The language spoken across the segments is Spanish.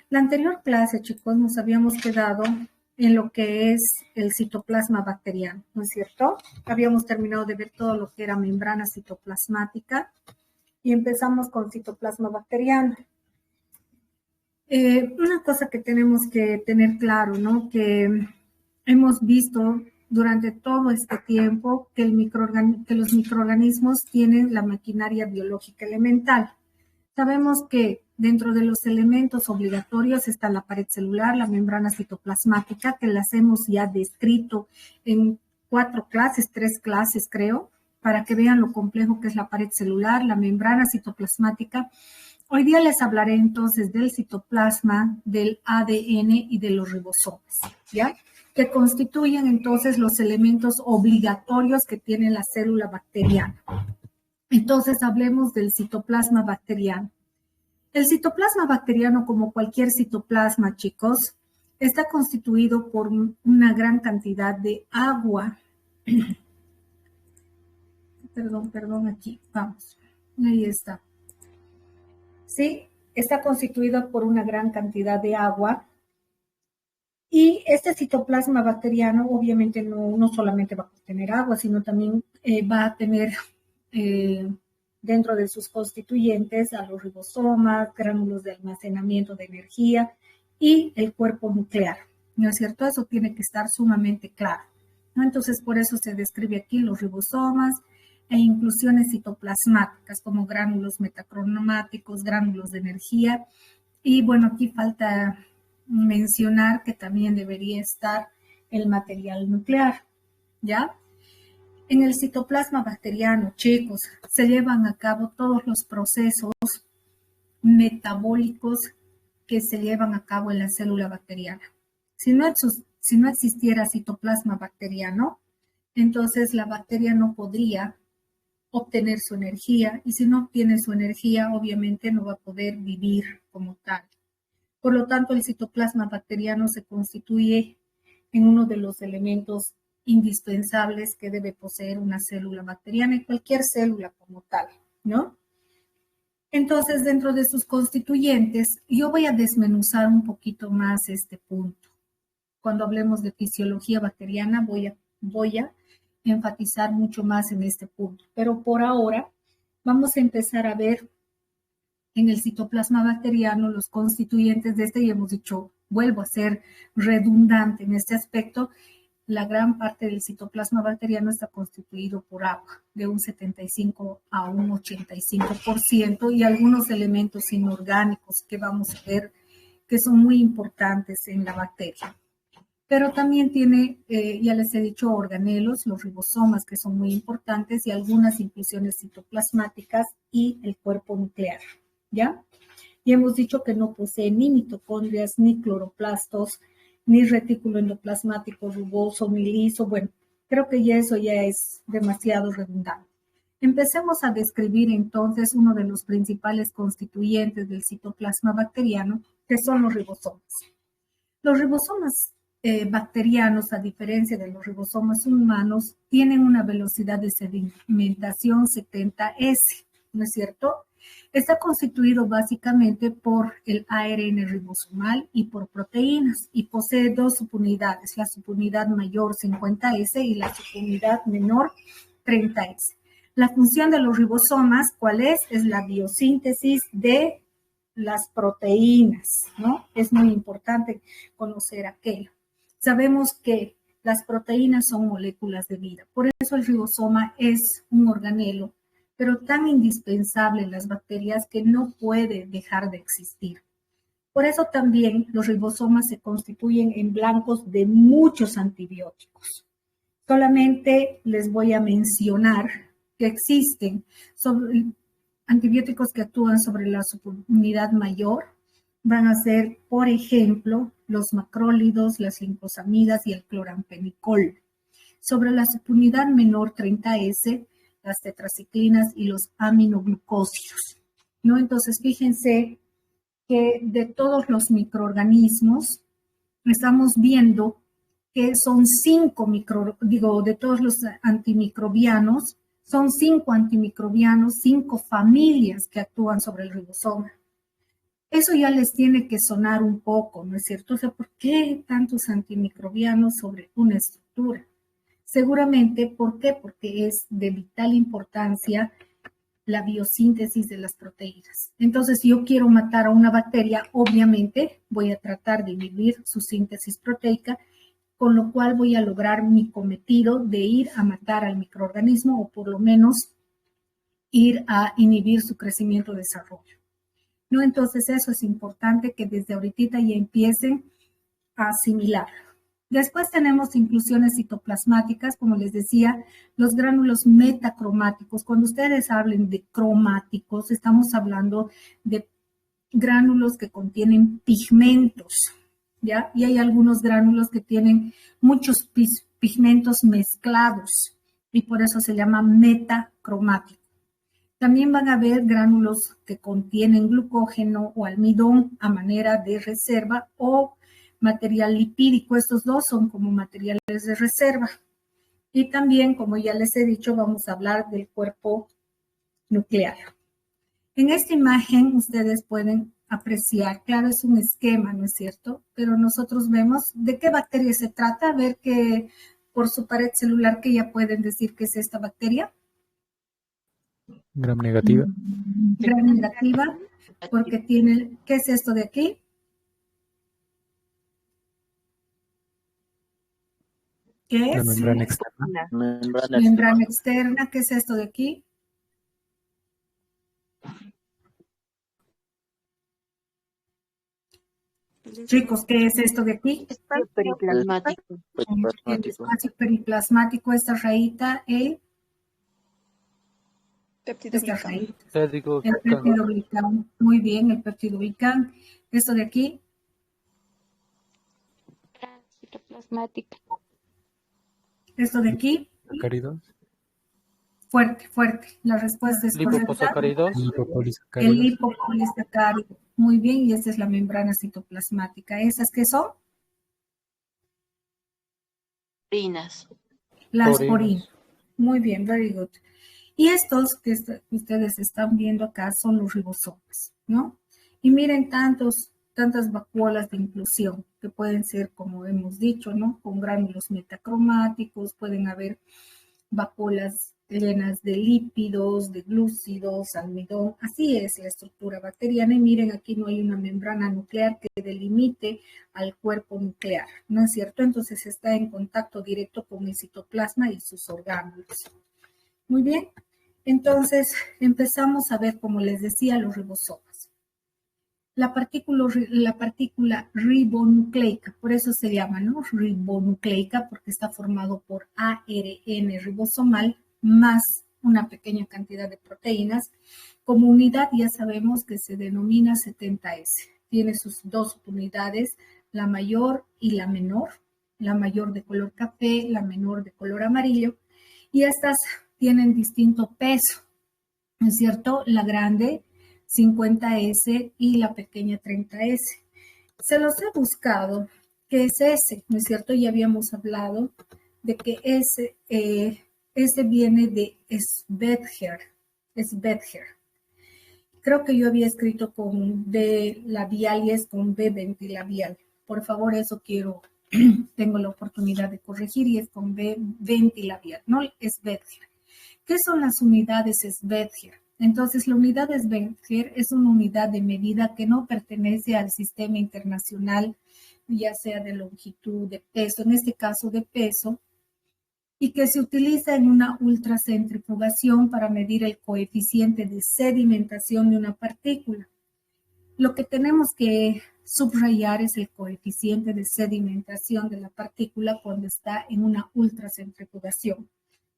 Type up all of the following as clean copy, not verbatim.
La anterior clase, chicos, nos habíamos quedado en lo que es el citoplasma bacteriano, ¿no es cierto? Habíamos terminado de ver todo lo que era membrana citoplasmática y empezamos con citoplasma bacteriano. Una cosa que tenemos que tener claro, ¿no? Que hemos visto durante todo este tiempo que los microorganismos tienen la maquinaria biológica elemental. Sabemos que dentro de los elementos obligatorios está la pared celular, la membrana citoplasmática, que las hemos ya descrito en 3 clases creo, para que vean lo complejo que es la pared celular, la membrana citoplasmática. Hoy día les hablaré entonces del citoplasma, del ADN y de los ribosomas, ¿ya? Que constituyen entonces los elementos obligatorios que tiene la célula bacteriana. Entonces, hablemos del citoplasma bacteriano. El citoplasma bacteriano, como cualquier citoplasma, chicos, está constituido por una gran cantidad de agua. Perdón, aquí, vamos. Ahí está. Sí, está constituido por una gran cantidad de agua. Y este citoplasma bacteriano, obviamente, no solamente va a contener agua, sino también va a tener dentro de sus constituyentes a los ribosomas, gránulos de almacenamiento de energía y el cuerpo nuclear, ¿no es cierto? Eso tiene que estar sumamente claro, ¿no? Entonces, por eso se describe aquí los ribosomas e inclusiones citoplasmáticas como gránulos metacromáticos, gránulos de energía. Y bueno, aquí falta mencionar que también debería estar el material nuclear, ¿ya? En el citoplasma bacteriano, chicos, se llevan a cabo todos los procesos metabólicos que se llevan a cabo en la célula bacteriana. Si no existiera citoplasma bacteriano, entonces la bacteria no podría obtener su energía, y si no obtiene su energía, obviamente no va a poder vivir como tal. Por lo tanto, el citoplasma bacteriano se constituye en uno de los elementos indispensables que debe poseer una célula bacteriana y cualquier célula como tal, ¿no? Entonces, dentro de sus constituyentes, yo voy a desmenuzar un poquito más este punto. Cuando hablemos de fisiología bacteriana, voy a enfatizar mucho más en este punto. Pero por ahora, vamos a empezar a ver en el citoplasma bacteriano los constituyentes de este, y hemos dicho, vuelvo a ser redundante en este aspecto, la gran parte del citoplasma bacteriano está constituido por agua, de un 75 a un 85%, y algunos elementos inorgánicos que vamos a ver que son muy importantes en la bacteria. Pero también tiene, ya les he dicho, organelos, los ribosomas, que son muy importantes, y algunas inclusiones citoplasmáticas y el cuerpo nuclear, ¿ya? Y hemos dicho que no posee ni mitocondrias, ni cloroplastos, ni retículo endoplasmático rugoso, ni liso. Bueno, creo que ya eso ya es demasiado redundante. Empecemos a describir entonces uno de los principales constituyentes del citoplasma bacteriano, que son los ribosomas. Los ribosomas bacterianos, a diferencia de los ribosomas humanos, tienen una velocidad de sedimentación 70S, ¿no es cierto? Está constituido básicamente por el ARN ribosomal y por proteínas, y posee dos subunidades, la subunidad mayor 50S y la subunidad menor 30S. La función de los ribosomas, ¿cuál es? Es la biosíntesis de las proteínas, ¿no? Es muy importante conocer aquello. Sabemos que las proteínas son moléculas de vida, por eso el ribosoma es un organelo, pero tan indispensable en las bacterias que no puede dejar de existir. Por eso también los ribosomas se constituyen en blancos de muchos antibióticos. Solamente les voy a mencionar que existen antibióticos que actúan sobre la subunidad mayor. Van a ser, por ejemplo, los macrólidos, las linfosamidas y el cloramfenicol. Sobre la subunidad menor 30S, las tetraciclinas y los aminoglucósidos, ¿no? Entonces, fíjense que de todos los microorganismos estamos viendo que son de todos los antimicrobianos, son 5 antimicrobianos, 5 familias que actúan sobre el ribosoma. Eso ya les tiene que sonar un poco, ¿no es cierto? O sea, ¿por qué tantos antimicrobianos sobre una estructura? Seguramente, ¿por qué? Porque es de vital importancia la biosíntesis de las proteínas. Entonces, si yo quiero matar a una bacteria, obviamente voy a tratar de inhibir su síntesis proteica, con lo cual voy a lograr mi cometido de ir a matar al microorganismo o por lo menos ir a inhibir su crecimiento y desarrollo. ¿No? Entonces, eso es importante que desde ahorita ya empiecen a asimilar. Después tenemos inclusiones citoplasmáticas, como les decía, los gránulos metacromáticos. Cuando ustedes hablen de cromáticos, estamos hablando de gránulos que contienen pigmentos, ¿ya? Y hay algunos gránulos que tienen muchos pigmentos mezclados y por eso se llama metacromático. También van a haber gránulos que contienen glucógeno o almidón a manera de reserva o material lipídico. Estos dos son como materiales de reserva. Y también, como ya les he dicho, vamos a hablar del cuerpo nuclear. En esta imagen ustedes pueden apreciar, claro, es un esquema, ¿no es cierto? Pero nosotros vemos de qué bacteria se trata, a ver que por su pared celular que ya pueden decir que es esta bacteria. Gram negativa. Gram negativa, porque tiene, ¿qué es esto de aquí? ¿Qué es? La membrana externa. Membrana externa, ¿qué es esto de aquí? Chicos, ¿qué es esto de aquí? Espacio periplasmático. El espacio periplasmático, esta rayita, esta rayita. El peptidoglicán. Muy bien, el peptidoglicán. Esto de aquí. Citoplasmática. Esto de aquí. Sacáridos. Fuerte, fuerte. La respuesta es correcta. El lipopolisacárido. Muy bien, y esta es la membrana citoplasmática. ¿Esas qué son? Porinas. Las porinas. Muy bien, very good. Y estos que ustedes están viendo acá son los ribosomas, ¿no? Y miren tantas vacuolas de inclusión que pueden ser, como hemos dicho, ¿no? Con gránulos metacromáticos, pueden haber vacuolas llenas de lípidos, de glúcidos, almidón. Así es la estructura bacteriana. Y miren, aquí no hay una membrana nuclear que delimite al cuerpo nuclear, ¿no es cierto? Entonces está en contacto directo con el citoplasma y sus orgánulos. Muy bien. Entonces empezamos a ver, como les decía, los ribosomas. La partícula ribonucleica, por eso se llama, ¿no? Ribonucleica, porque está formado por ARN ribosomal más una pequeña cantidad de proteínas. Como unidad ya sabemos que se denomina 70S. Tiene sus dos unidades, la mayor y la menor. La mayor de color café, la menor de color amarillo. Y estas tienen distinto peso, ¿no es cierto? La grande 50S y la pequeña 30S. Se los he buscado, ¿qué es ese? ¿No es cierto? Ya habíamos hablado de que ese viene de Svedger. Creo que yo había escrito con B labial y es con B ventilabial. Por favor, eso tengo la oportunidad de corregir y es con B ventilabial, no Svedger. ¿Qué son las unidades Svedger? Entonces, la unidad Svedger es una unidad de medida que no pertenece al sistema internacional, ya sea de longitud, de peso, en este caso de peso, y que se utiliza en una ultracentrifugación para medir el coeficiente de sedimentación de una partícula. Lo que tenemos que subrayar es el coeficiente de sedimentación de la partícula cuando está en una ultracentrifugación.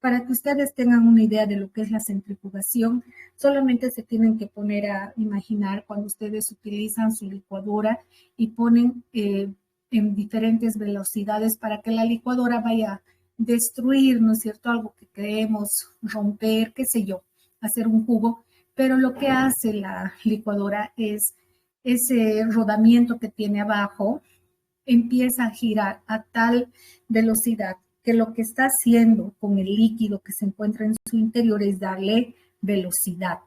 Para que ustedes tengan una idea de lo que es la centrifugación, solamente se tienen que poner a imaginar cuando ustedes utilizan su licuadora y ponen en diferentes velocidades para que la licuadora vaya a destruir, ¿no es cierto? Algo que queremos romper, qué sé yo, hacer un jugo. Pero lo que hace la licuadora es ese rodamiento que tiene abajo empieza a girar a tal velocidad que lo que está haciendo con el líquido que se encuentra en su interior es darle velocidad.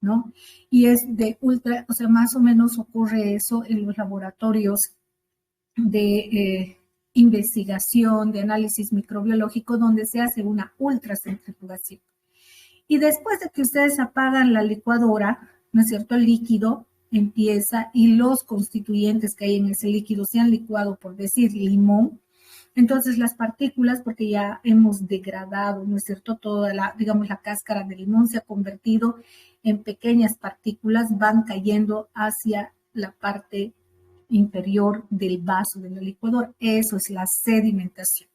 ¿no? Y es de ultra, o sea, más o menos ocurre eso en los laboratorios de investigación, de análisis microbiológico, donde se hace una ultracentrifugación. Y después de que ustedes apagan la licuadora, ¿no es cierto? El líquido empieza y los constituyentes que hay en ese líquido se han licuado, por decir, limón. Entonces las partículas, porque ya hemos degradado, ¿no es cierto? Toda la, digamos, la cáscara de limón se ha convertido en pequeñas partículas, van cayendo hacia la parte inferior del vaso de la licuadora. Eso es la sedimentación.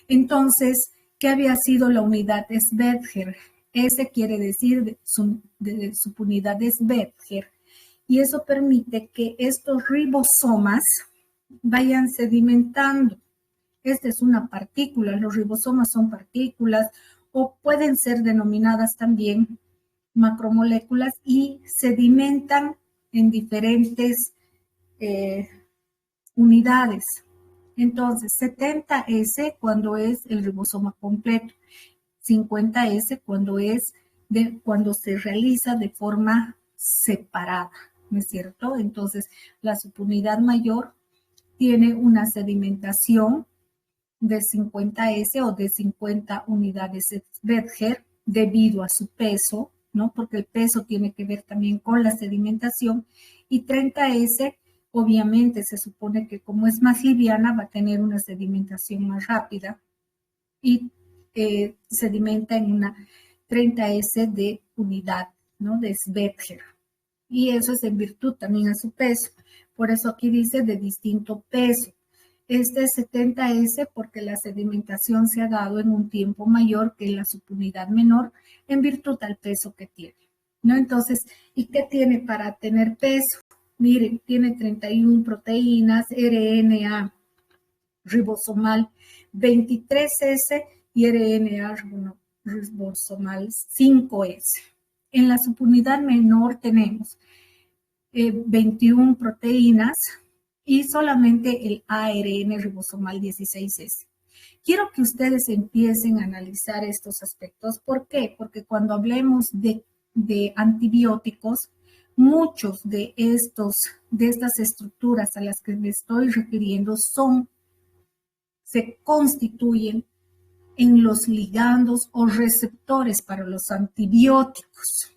Entonces, ¿qué había sido la unidad Svedger? Ese quiere decir de subunidad Svedger. Y eso permite que estos ribosomas vayan sedimentando. Esta es una partícula, los ribosomas son partículas o pueden ser denominadas también macromoléculas y sedimentan en diferentes unidades. Entonces, 70S cuando es el ribosoma completo, 50S cuando se realiza de forma separada, ¿no es cierto? Entonces, la subunidad mayor tiene una sedimentación de 50S o de 50 unidades Svedger debido a su peso, ¿no? Porque el peso tiene que ver también con la sedimentación, y 30S obviamente se supone que como es más liviana va a tener una sedimentación más rápida y sedimenta en una 30S de unidad, ¿no? De Svedger. Y eso es en virtud también a su peso. Por eso aquí dice de distinto peso. Este es 70S porque la sedimentación se ha dado en un tiempo mayor que la subunidad menor en virtud al peso que tiene, ¿no? Entonces, ¿y qué tiene para tener peso? Miren, tiene 31 proteínas, RNA ribosomal 23S y RNA ribosomal 5S. En la subunidad menor tenemos 21 proteínas y solamente el ARN ribosomal 16S. Quiero que ustedes empiecen a analizar estos aspectos. ¿Por qué? Porque cuando hablemos de antibióticos, muchos de estas estructuras a las que me estoy refiriendo se constituyen en los ligandos o receptores para los antibióticos.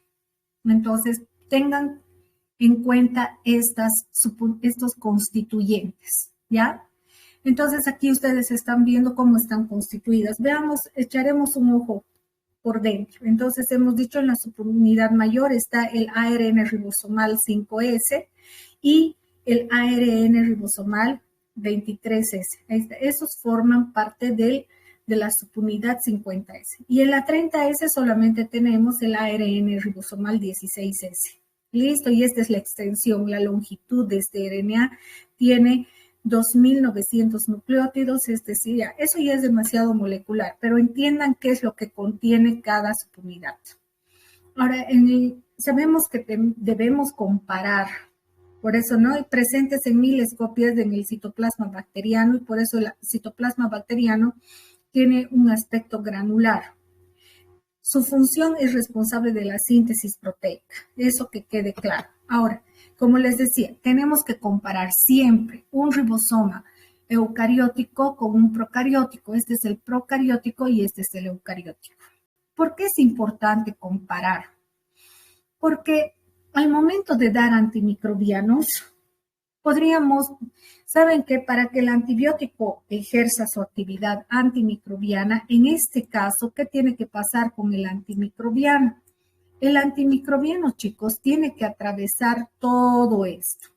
Entonces, tengan en cuenta estos constituyentes, ¿ya? Entonces, aquí ustedes están viendo cómo están constituidas. Veamos, echaremos un ojo por dentro. Entonces, hemos dicho en la subunidad mayor está el ARN ribosomal 5S y el ARN ribosomal 23S. Esos forman parte de la subunidad 50S. Y en la 30S solamente tenemos el ARN ribosomal 16S. Listo, y esta es la extensión, la longitud de este RNA tiene 2.900 nucleótidos, es decir, eso ya es demasiado molecular, pero entiendan qué es lo que contiene cada subunidad. Ahora, sabemos que debemos comparar, por eso no hay presentes en miles copias en el citoplasma bacteriano y por eso el citoplasma bacteriano tiene un aspecto granular. Su función es responsable de la síntesis proteica, eso que quede claro. Ahora, como les decía, tenemos que comparar siempre un ribosoma eucariótico con un procariótico. Este es el procariótico y este es el eucariótico. ¿Por qué es importante comparar? Porque al momento de dar antimicrobianos, saben que para que el antibiótico ejerza su actividad antimicrobiana, en este caso, ¿qué tiene que pasar con el antimicrobiano? El antimicrobiano, chicos, tiene que atravesar todo esto.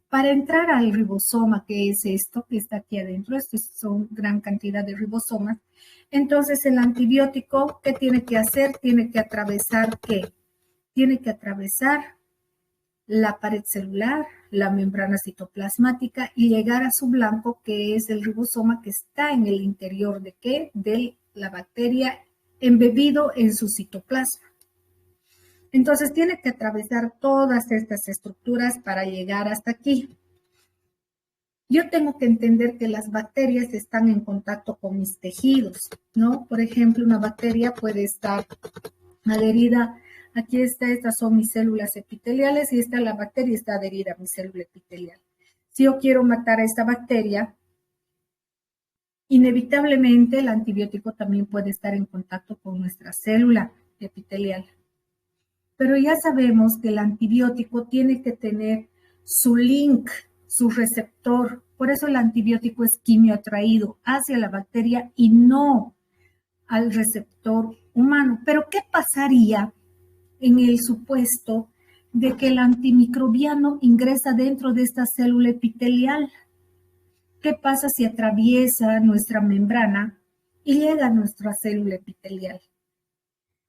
Para entrar al ribosoma, que es esto que está aquí adentro, estos son gran cantidad de ribosomas, entonces el antibiótico, ¿qué tiene que hacer? Tiene que atravesar ¿qué? Tiene que atravesar la pared celular, la membrana citoplasmática y llegar a su blanco, que es el ribosoma que está en el interior de ¿qué? De la bacteria embebido en su citoplasma. Entonces tiene que atravesar todas estas estructuras para llegar hasta aquí. Yo tengo que entender que las bacterias están en contacto con mis tejidos, ¿no? Por ejemplo, una bacteria puede estar adherida Aquí está, estas son mis células epiteliales y esta la bacteria está adherida a mi célula epitelial. Si yo quiero matar a esta bacteria, inevitablemente el antibiótico también puede estar en contacto con nuestra célula epitelial. Pero ya sabemos que el antibiótico tiene que tener su link, su receptor. Por eso el antibiótico es quimioatraído hacia la bacteria y no al receptor humano. Pero ¿qué pasaría en el supuesto de que el antimicrobiano ingresa dentro de esta célula epitelial? ¿Qué pasa si atraviesa nuestra membrana y llega a nuestra célula epitelial?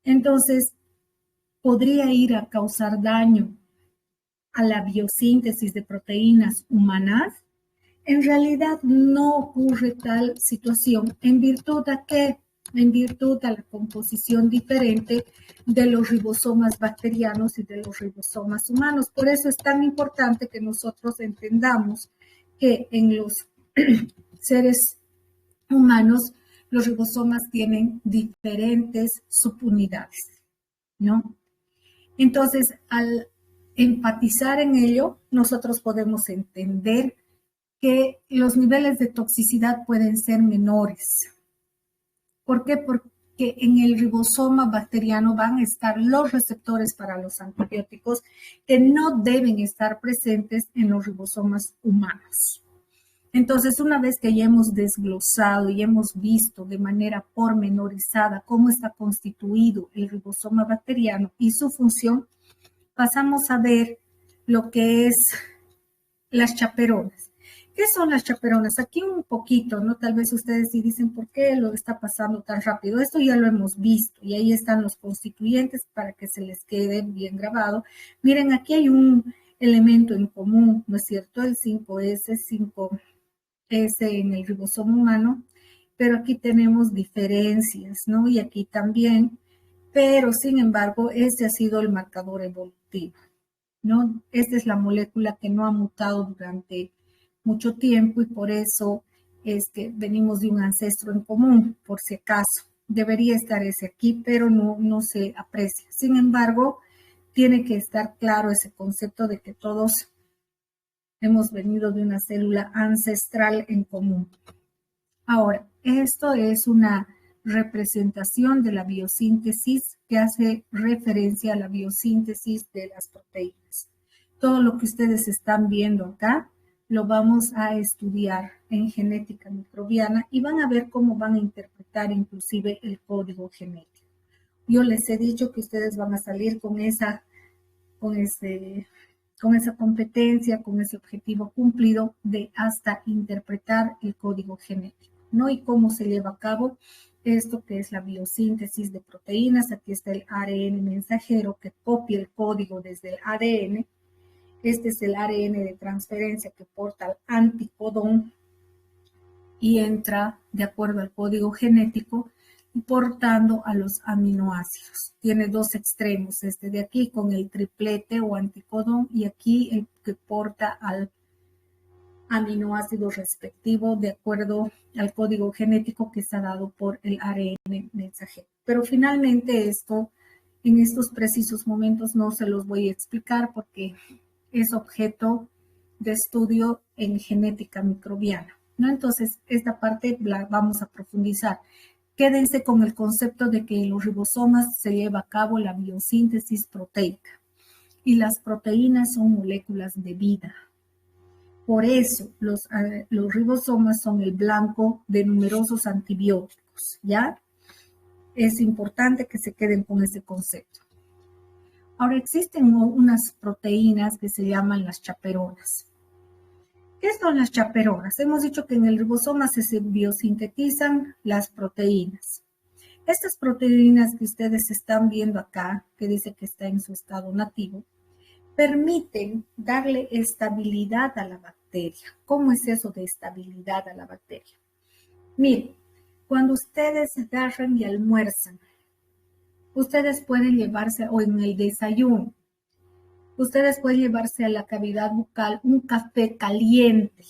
Entonces, podría ir a causar daño a la biosíntesis de proteínas humanas. En realidad no ocurre tal situación en virtud de que, en virtud de la composición diferente de los ribosomas bacterianos y de los ribosomas humanos. Por eso es tan importante que nosotros entendamos que en los seres humanos los ribosomas tienen diferentes subunidades, ¿no? Entonces, al empatizar en ello, nosotros podemos entender que los niveles de toxicidad pueden ser menores. ¿Por qué? Porque en el ribosoma bacteriano van a estar los receptores para los antibióticos que no deben estar presentes en los ribosomas humanos. Entonces, una vez que ya hemos desglosado y hemos visto de manera pormenorizada cómo está constituido el ribosoma bacteriano y su función, pasamos a ver lo que es las chaperonas. ¿Qué son las chaperonas? Aquí un poquito, ¿no? Tal vez ustedes sí dicen, ¿por qué lo está pasando tan rápido? Esto ya lo hemos visto y ahí están los constituyentes para que se les quede bien grabado. Miren, aquí hay un elemento en común, ¿no es cierto? El 5S, 5S en el ribosoma humano, pero aquí tenemos diferencias, ¿no? Y aquí también, pero sin embargo, este ha sido el marcador evolutivo, ¿no? Esta es la molécula que no ha mutado durante mucho tiempo y por eso es que venimos de un ancestro en común, por si acaso. Debería estar ese aquí, pero no se aprecia. Sin embargo, tiene que estar claro ese concepto de que todos hemos venido de una célula ancestral en común. Ahora, esto es una representación de la biosíntesis que hace referencia a la biosíntesis de las proteínas. Todo lo que ustedes están viendo acá lo vamos a estudiar en genética microbiana y van a ver cómo van a interpretar inclusive el código genético. Yo les he dicho que ustedes van a salir con esa competencia, con ese objetivo cumplido de hasta interpretar el código genético, ¿no? Y cómo se lleva a cabo esto que es la biosíntesis de proteínas. Aquí está el ARN mensajero que copia el código desde el ADN. Este es el ARN de transferencia que porta el anticodón y entra de acuerdo al código genético portando a los aminoácidos. Tiene dos extremos, este de aquí con el triplete o anticodón y aquí el que porta al aminoácido respectivo de acuerdo al código genético que está dado por el ARN mensajero. Pero finalmente esto, en estos precisos momentos no se los voy a explicar porque es objeto de estudio en genética microbiana, ¿no? Entonces, esta parte la vamos a profundizar. Quédense con el concepto de que en los ribosomas se lleva a cabo la biosíntesis proteica y las proteínas son moléculas de vida. Por eso los ribosomas son el blanco de numerosos antibióticos, ¿ya? Es importante que se queden con ese concepto. Ahora existen unas proteínas que se llaman las chaperonas. ¿Qué son las chaperonas? Hemos dicho que en el ribosoma se biosintetizan las proteínas. Estas proteínas que ustedes están viendo acá, que dice que está en su estado nativo, permiten darle estabilidad a la bacteria. ¿Cómo es eso de estabilidad a la bacteria? Miren, cuando ustedes agarran y almuerzan, ustedes pueden llevarse, o en el desayuno, ustedes pueden llevarse a la cavidad bucal un café caliente.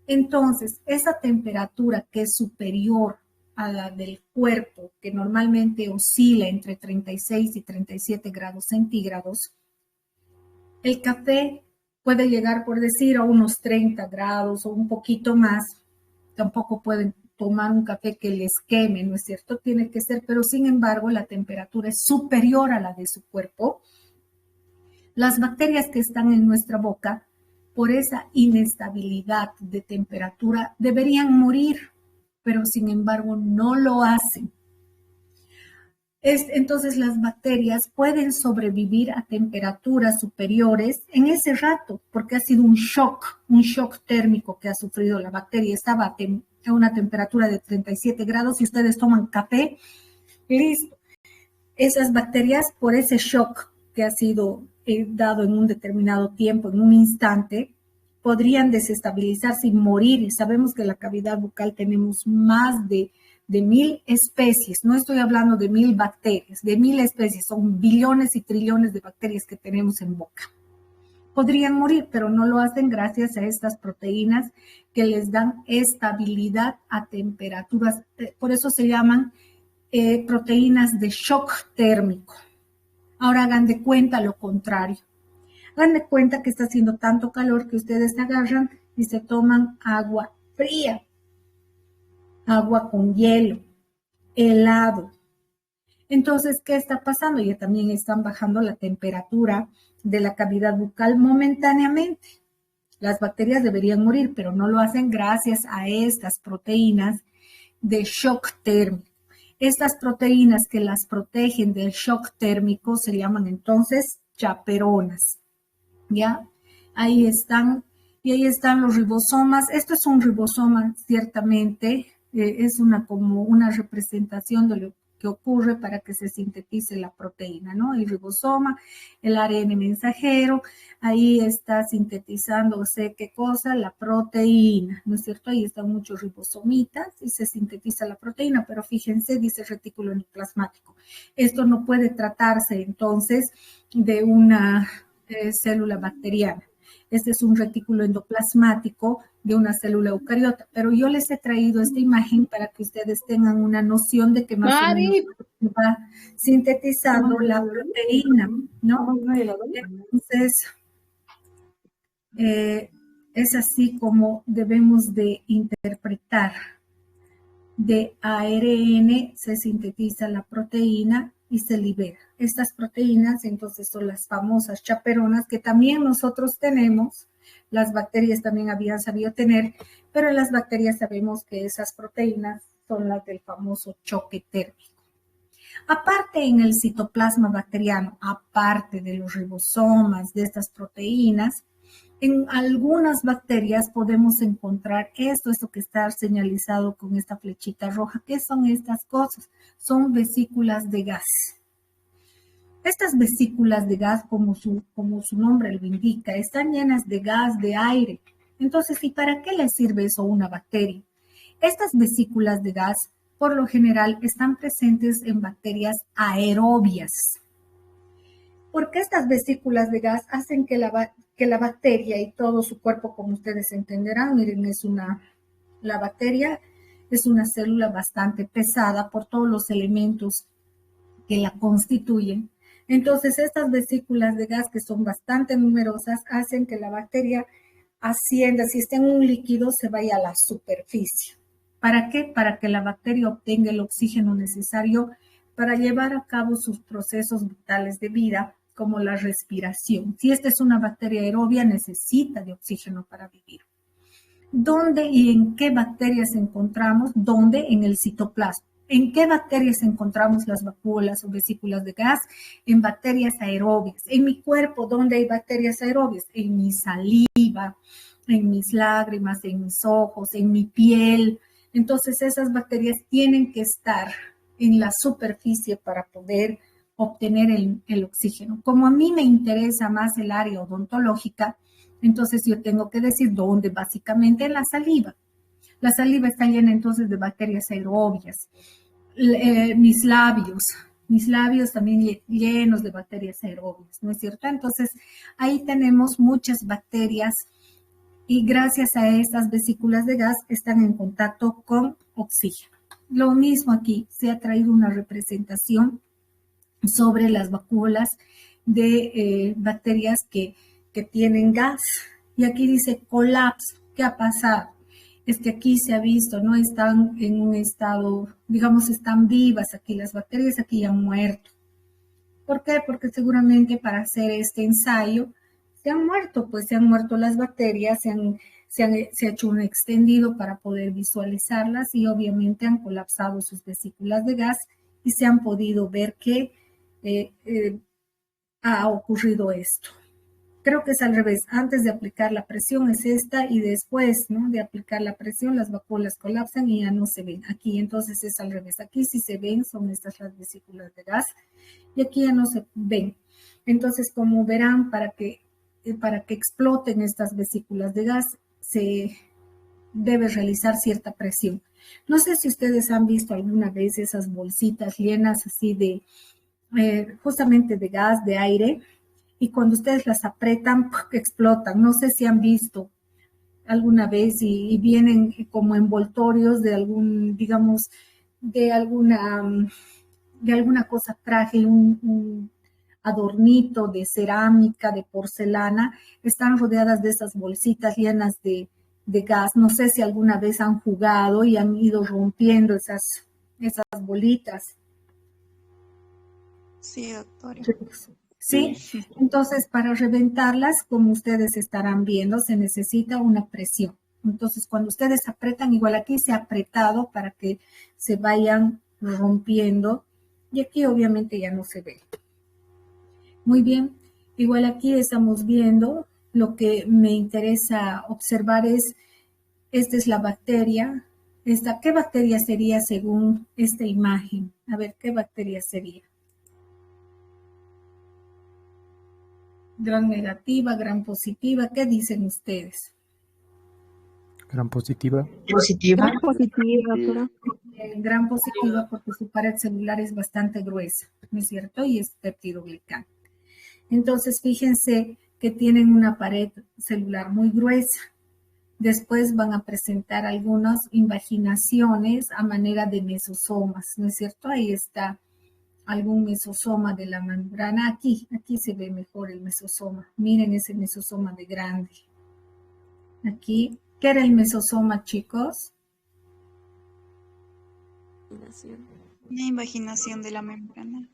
Entonces, esa temperatura que es superior a la del cuerpo, que normalmente oscila entre 36 y 37 grados centígrados, el café puede llegar, por decir, a unos 30 grados o un poquito más. Tampoco pueden tomar un café que les queme, ¿no es cierto? Tiene que ser, pero sin embargo, la temperatura es superior a la de su cuerpo. Las bacterias que están en nuestra boca, por esa inestabilidad de temperatura, deberían morir, pero sin embargo no lo hacen. Entonces las bacterias pueden sobrevivir a temperaturas superiores en ese rato, porque ha sido un shock térmico que ha sufrido la bacteria. Estaba a una temperatura de 37 grados y ustedes toman café, listo. Esas bacterias, por ese shock que ha sido dado en un determinado tiempo, en un instante, podrían desestabilizarse y morir. Y sabemos que en la cavidad bucal tenemos más de 1000 especies. No estoy hablando de 1000 bacterias, de 1000 especies. Son billones y trillones de bacterias que tenemos en boca. Podrían morir, pero no lo hacen gracias a estas proteínas que les dan estabilidad a temperaturas. Por eso se llaman proteínas de shock térmico. Ahora hagan de cuenta lo contrario. Hagan de cuenta que está haciendo tanto calor que ustedes agarran y se toman agua fría, agua con hielo, helado. Entonces, ¿qué está pasando? Ya también están bajando la temperatura de la cavidad bucal momentáneamente. Las bacterias deberían morir, pero no lo hacen gracias a estas proteínas de shock térmico. Estas proteínas que las protegen del shock térmico se llaman entonces chaperonas. ¿Ya? Ahí están, y ahí están los ribosomas. Esto es un ribosoma, ciertamente, es como una representación de lo que ocurre para que se sintetice la proteína, ¿no? El ribosoma, el ARN mensajero, ahí está sintetizándose, ¿qué cosa? La proteína, ¿no es cierto? Ahí están muchos ribosomitas y se sintetiza la proteína, pero fíjense, dice retículo endoplasmático. Esto no puede tratarse, entonces, de una célula bacteriana. Este es un retículo endoplasmático de una célula eucariota, pero yo les he traído esta imagen para que ustedes tengan una noción de que más o menos va sintetizando la proteína, ¿no? Entonces, es así como debemos de interpretar. De ARN se sintetiza la proteína y se libera. Estas proteínas entonces son las famosas chaperonas que también nosotros tenemos, las bacterias también habían sabido tener, pero en las bacterias sabemos que esas proteínas son las del famoso choque térmico. Aparte en el citoplasma bacteriano, aparte de los ribosomas, de estas proteínas, en algunas bacterias podemos encontrar esto que está señalizado con esta flechita roja. ¿Qué son estas cosas? Son vesículas de gas. Estas vesículas de gas, como su nombre lo indica, están llenas de gas, de aire. Entonces, ¿y para qué le sirve eso a una bacteria? Estas vesículas de gas, por lo general, están presentes en bacterias aerobias. Porque estas vesículas de gas hacen que la bacteria y todo su cuerpo, como ustedes entenderán, miren, la bacteria es una célula bastante pesada por todos los elementos que la constituyen. Entonces, estas vesículas de gas, que son bastante numerosas, hacen que la bacteria ascienda, si está en un líquido, se vaya a la superficie. ¿Para qué? Para que la bacteria obtenga el oxígeno necesario para llevar a cabo sus procesos vitales de vida, como la respiración. Si esta es una bacteria aerobia, necesita de oxígeno para vivir. ¿Dónde y en qué bacterias encontramos? ¿Dónde? En el citoplasma. ¿En qué bacterias encontramos las vacuolas o vesículas de gas? En bacterias aerobias. En mi cuerpo, ¿dónde hay bacterias aerobias? En mi saliva, en mis lágrimas, en mis ojos, en mi piel. Entonces, esas bacterias tienen que estar en la superficie para poder obtener el oxígeno. Como a mí me interesa más el área odontológica, entonces yo tengo que decir dónde, básicamente en la saliva. La saliva está llena entonces de bacterias aerobias. Mis labios también llenos de bacterias aerobias, ¿no es cierto? Entonces ahí tenemos muchas bacterias y gracias a estas vesículas de gas están en contacto con oxígeno. Lo mismo aquí, se ha traído una representación sobre las vacuolas de bacterias que tienen gas. Y aquí dice colapso. ¿Qué ha pasado? Es que aquí se ha visto, no están en un estado, digamos, están vivas aquí, las bacterias aquí ya han muerto. ¿Por qué? Porque seguramente para hacer este ensayo se han muerto, pues se han muerto las bacterias, se ha hecho un extendido para poder visualizarlas y obviamente han colapsado sus vesículas de gas y se han podido ver que ha ocurrido esto. Creo que es al revés. Antes de aplicar la presión es esta y después, ¿no? De aplicar la presión, las vacuolas colapsan y ya no se ven. Aquí entonces es al revés. Aquí sí se ven, son estas las vesículas de gas y aquí ya no se ven. Entonces, como verán, para que exploten estas vesículas de gas, se debe realizar cierta presión. No sé si ustedes han visto alguna vez esas bolsitas llenas así de, justamente de gas, de aire, y cuando ustedes las apretan, explotan. No sé si han visto alguna vez y vienen como envoltorios de algún, digamos, de alguna cosa frágil, un adornito de cerámica, de porcelana, están rodeadas de esas bolsitas llenas de gas. No sé si alguna vez han jugado y han ido rompiendo esas bolitas. Sí, doctora. ¿Sí? Entonces, para reventarlas, como ustedes estarán viendo, se necesita una presión. Entonces, cuando ustedes apretan, igual aquí se ha apretado para que se vayan rompiendo y aquí obviamente ya no se ve. Muy bien, igual aquí estamos viendo, lo que me interesa observar es, esta es la bacteria. ¿Qué bacteria sería según esta imagen? A ver, ¿qué bacteria sería? Gran negativa, gran positiva, ¿qué dicen ustedes? Gran positiva. Positiva. Gran positiva, doctora. Gran positiva porque su pared celular es bastante gruesa, ¿no es cierto? Y es peptidoglicano. Entonces, fíjense que tienen una pared celular muy gruesa. Después van a presentar algunas invaginaciones a manera de mesosomas, ¿no es cierto? Ahí está algún mesosoma de la membrana. Aquí se ve mejor el mesosoma. Miren ese mesosoma de grande. Aquí, ¿qué era el mesosoma, chicos? Una invaginación de la membrana.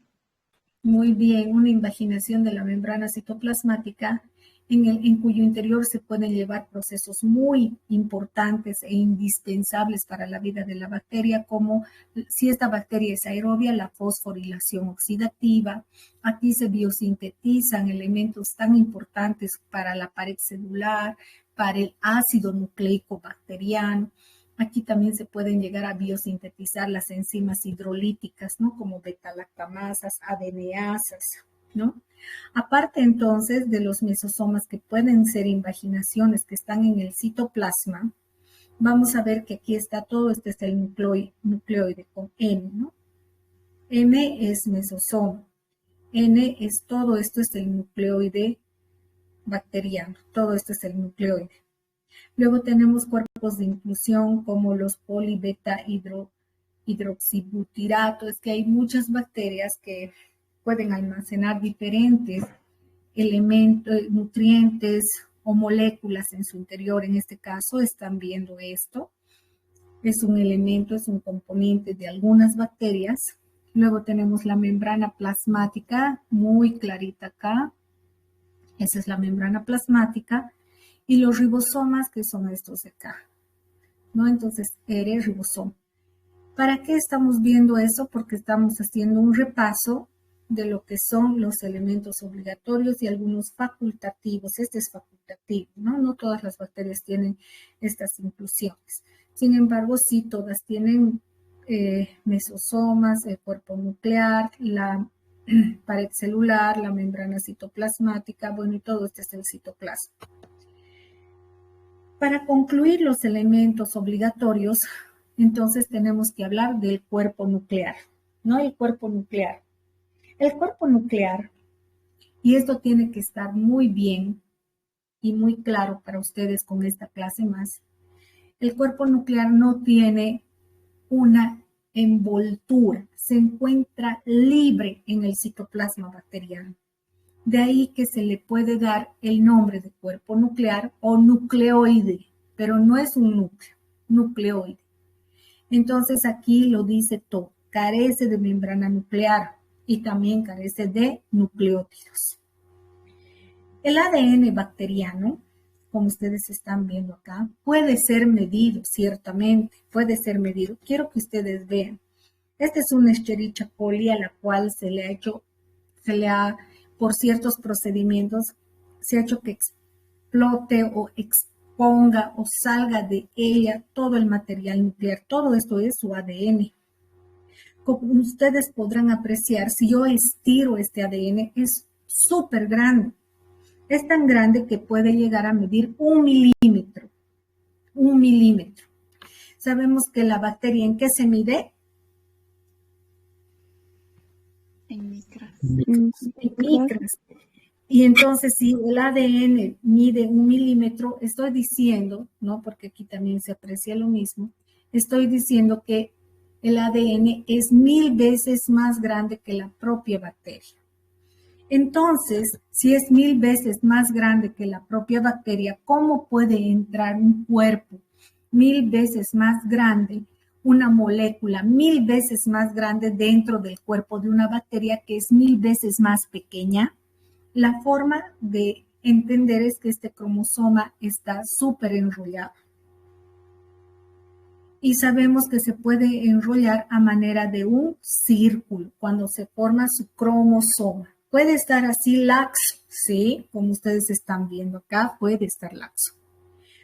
Muy bien, una invaginación de la membrana citoplasmática en cuyo interior se pueden llevar procesos muy importantes e indispensables para la vida de la bacteria, como si esta bacteria es aerobia, la fosforilación oxidativa. Aquí se biosintetizan elementos tan importantes para la pared celular, para el ácido nucleico bacteriano. Aquí también se pueden llegar a biosintetizar las enzimas hidrolíticas, ¿no? Como beta-lactamasas, ADNasas, ¿no? Aparte entonces de los mesosomas que pueden ser invaginaciones que están en el citoplasma, vamos a ver que aquí está todo, este es el nucleoide con N, ¿no? M es mesosoma, N es todo esto es el nucleoide bacteriano, todo esto es el nucleoide. Luego tenemos cuerpos de inclusión como los polibeta hidroxibutirato. Es que hay muchas bacterias que pueden almacenar diferentes elementos, nutrientes o moléculas en su interior. En este caso están viendo esto. Es un elemento, es un componente de algunas bacterias. Luego tenemos la membrana plasmática, muy clarita acá. Esa es la membrana plasmática. Y los ribosomas, que son estos de acá, ¿no? Entonces, ribosoma. ¿Para qué estamos viendo eso? Porque estamos haciendo un repaso de lo que son los elementos obligatorios y algunos facultativos. Este es facultativo, ¿no? No todas las bacterias tienen estas inclusiones. Sin embargo, sí, todas tienen mesosomas, el cuerpo nuclear, la pared celular, la membrana citoplasmática, bueno, y todo este es el citoplasma. Para concluir los elementos obligatorios, entonces tenemos que hablar del cuerpo nuclear, ¿no? El cuerpo nuclear. El cuerpo nuclear, y esto tiene que estar muy bien y muy claro para ustedes con esta clase más, el cuerpo nuclear no tiene una envoltura, se encuentra libre en el citoplasma bacteriano. De ahí que se le puede dar el nombre de cuerpo nuclear o nucleoide, pero no es un núcleo, nucleoide. Entonces aquí lo dice todo, carece de membrana nuclear y también carece de nucleótidos. El ADN bacteriano, como ustedes están viendo acá, puede ser medido, ciertamente, puede ser medido. Quiero que ustedes vean. Esta es una Escherichia coli a la cual por ciertos procedimientos, se ha hecho que explote o exponga o salga de ella todo el material nuclear. Todo esto es su ADN. Como ustedes podrán apreciar, si yo estiro este ADN, es súper grande. Es tan grande que puede llegar a medir 1 milímetro. 1 milímetro. Sabemos que la bacteria, ¿en qué se mide? En micras. En micras. Y entonces, si el ADN mide 1 milímetro, estoy diciendo, ¿no? Porque aquí también se aprecia lo mismo, estoy diciendo que el ADN es 1000 veces más grande que la propia bacteria. Entonces, si es 1000 veces más grande que la propia bacteria, ¿cómo puede entrar un cuerpo 1000 veces más grande, una molécula 1000 veces más grande dentro del cuerpo de una bacteria que es 1000 veces más pequeña? La forma de entender es que este cromosoma está súper enrollado. Y sabemos que se puede enrollar a manera de un círculo cuando se forma su cromosoma. Puede estar así laxo, ¿sí? Como ustedes están viendo acá, puede estar laxo.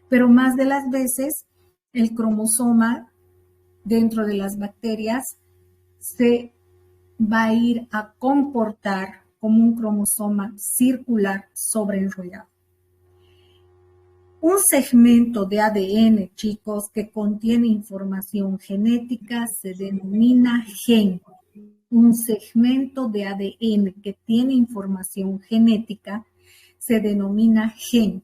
Pero más de las veces, el cromosoma dentro de las bacterias se va a ir a comportar como un cromosoma circular sobreenrollado. Un segmento de ADN, chicos, que contiene información genética se denomina gen. Un segmento de ADN que tiene información genética se denomina gen.